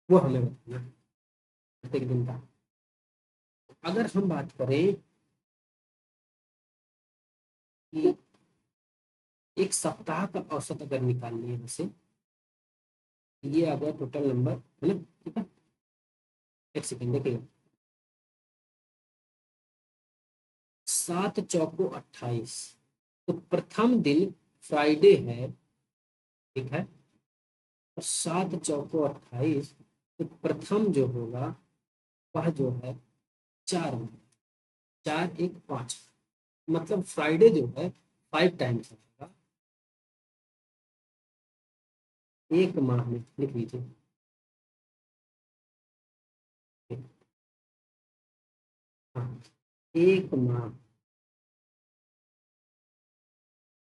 वो हमें बताना है, प्रत्येक दिन का। अगर हम बात करें कि एक सप्ताह का औसत अगर निकालनी है जैसे, ये आ गया टोटल नंबर, है ना, ठीक है। एक सेकेंड देखिए, 7 चौको 28, तो प्रथम दिन फ्राइडे है, ठीक है, और 7 चौको 28, तो प्रथम जो होगा वह जो है 4 होगा, 4 1 5, मतलब फ्राइडे जो है 5 टाइम्स होगा एक माह में, लिख लीजिए। हाँ, एक माह,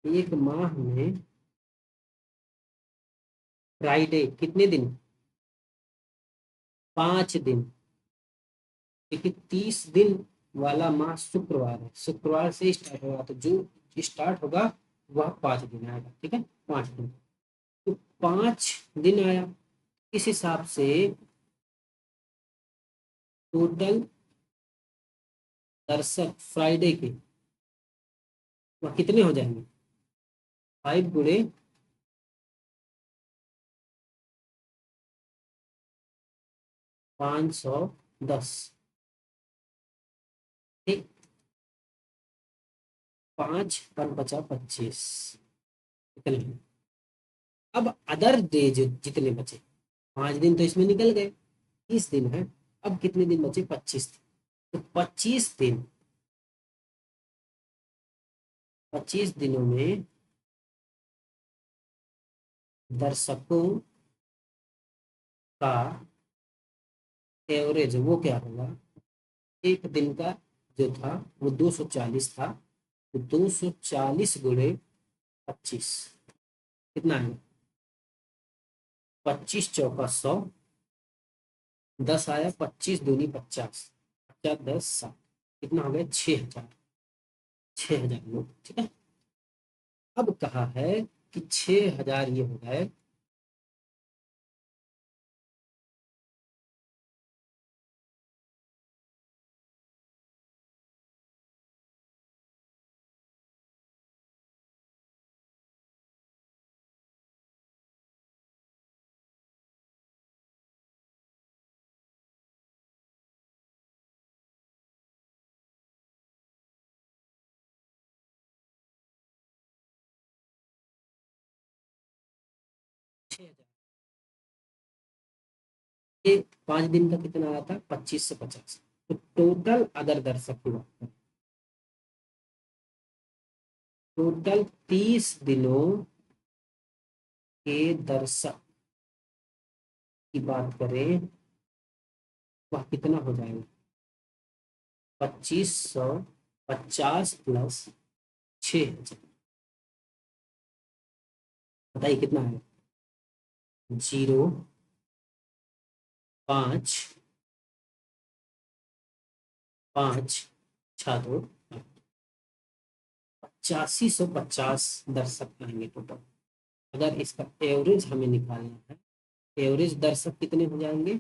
एक माह में फ्राइडे कितने दिन, 5 दिन, क्योंकि 30 दिन वाला माह शुक्रवार है, शुक्रवार से स्टार्ट होगा, तो जो स्टार्ट होगा वह 5 दिन आएगा, ठीक है, 5 दिन, तो 5 दिन आया। इस हिसाब से टोटल दर्शक फ्राइडे के वह कितने हो जाएंगे, 5 × 510, ठीक, 5 × 5 = 25, इतने। अब अदर डे जो जितने बचे, 5 दिन तो इसमें निकल गए, 30 दिन है, अब कितने दिन बचे, 25 दिन, तो 25 दिन, 25 दिनों में दर्शकों का एवरेज वो क्या होगा, एक दिन का जो था वो 240 था, तो 240 × 25 कितना है, 25 × 4 = 100, 10 आया, 25 दूनी 50, 50 10 60, कितना हो गया, 6,000, 6,000 लोग, ठीक है। अब कहा है कि 6,000 ये हो गए, ये 5 दिन का कितना आया था, 25 से 50, तो टोटल अगर दर्शक हुआ, टोटल 30 दिनों के दर्शक की बात करें, वह कितना हो जाएगा, 2550 प्लस 6,000, बताइए कितना है, 0 5 5 6 2 8550 दर्शक आएंगे टोटल। अगर इसका एवरेज हमें निकालना है, एवरेज दर्शक कितने हो जाएंगे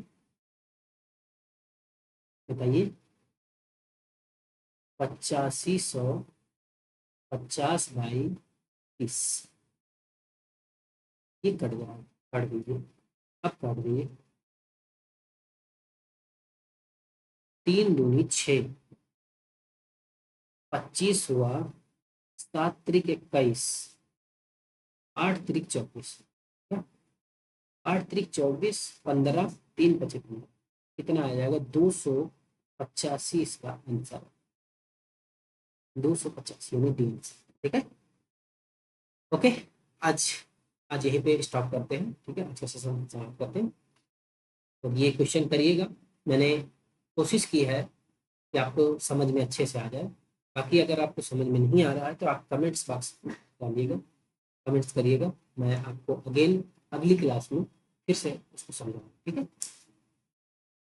बताइए? 8550 × 30, ये कट जाएगा, काट दीजिए, अब काट दीजिए। 3 दूनी 6, 25 हुआ, 7 त्रिक 21, 8 त्रिक 24, 8 त्रिक 24, 15, 3 25, कितना आ जाएगा? 285 इसका आंसर, 285 यूनिट आंसर। ठीक है, ओके। आज आज यहीं पे स्टॉप करते हैं, ठीक है, आज का सेशन समाप्त करते हैं। तो ये क्वेश्चन करिएगा, मैंने कोशिश की है कि आपको समझ में अच्छे से आ जाए। बाकी अगर आपको समझ में नहीं आ रहा है तो आप कमेंट्स बॉक्स में डालिएगा, कमेंट्स करिएगा, मैं आपको अगेन अगली क्लास में फिर से उसको समझाऊंगा। ठीक है।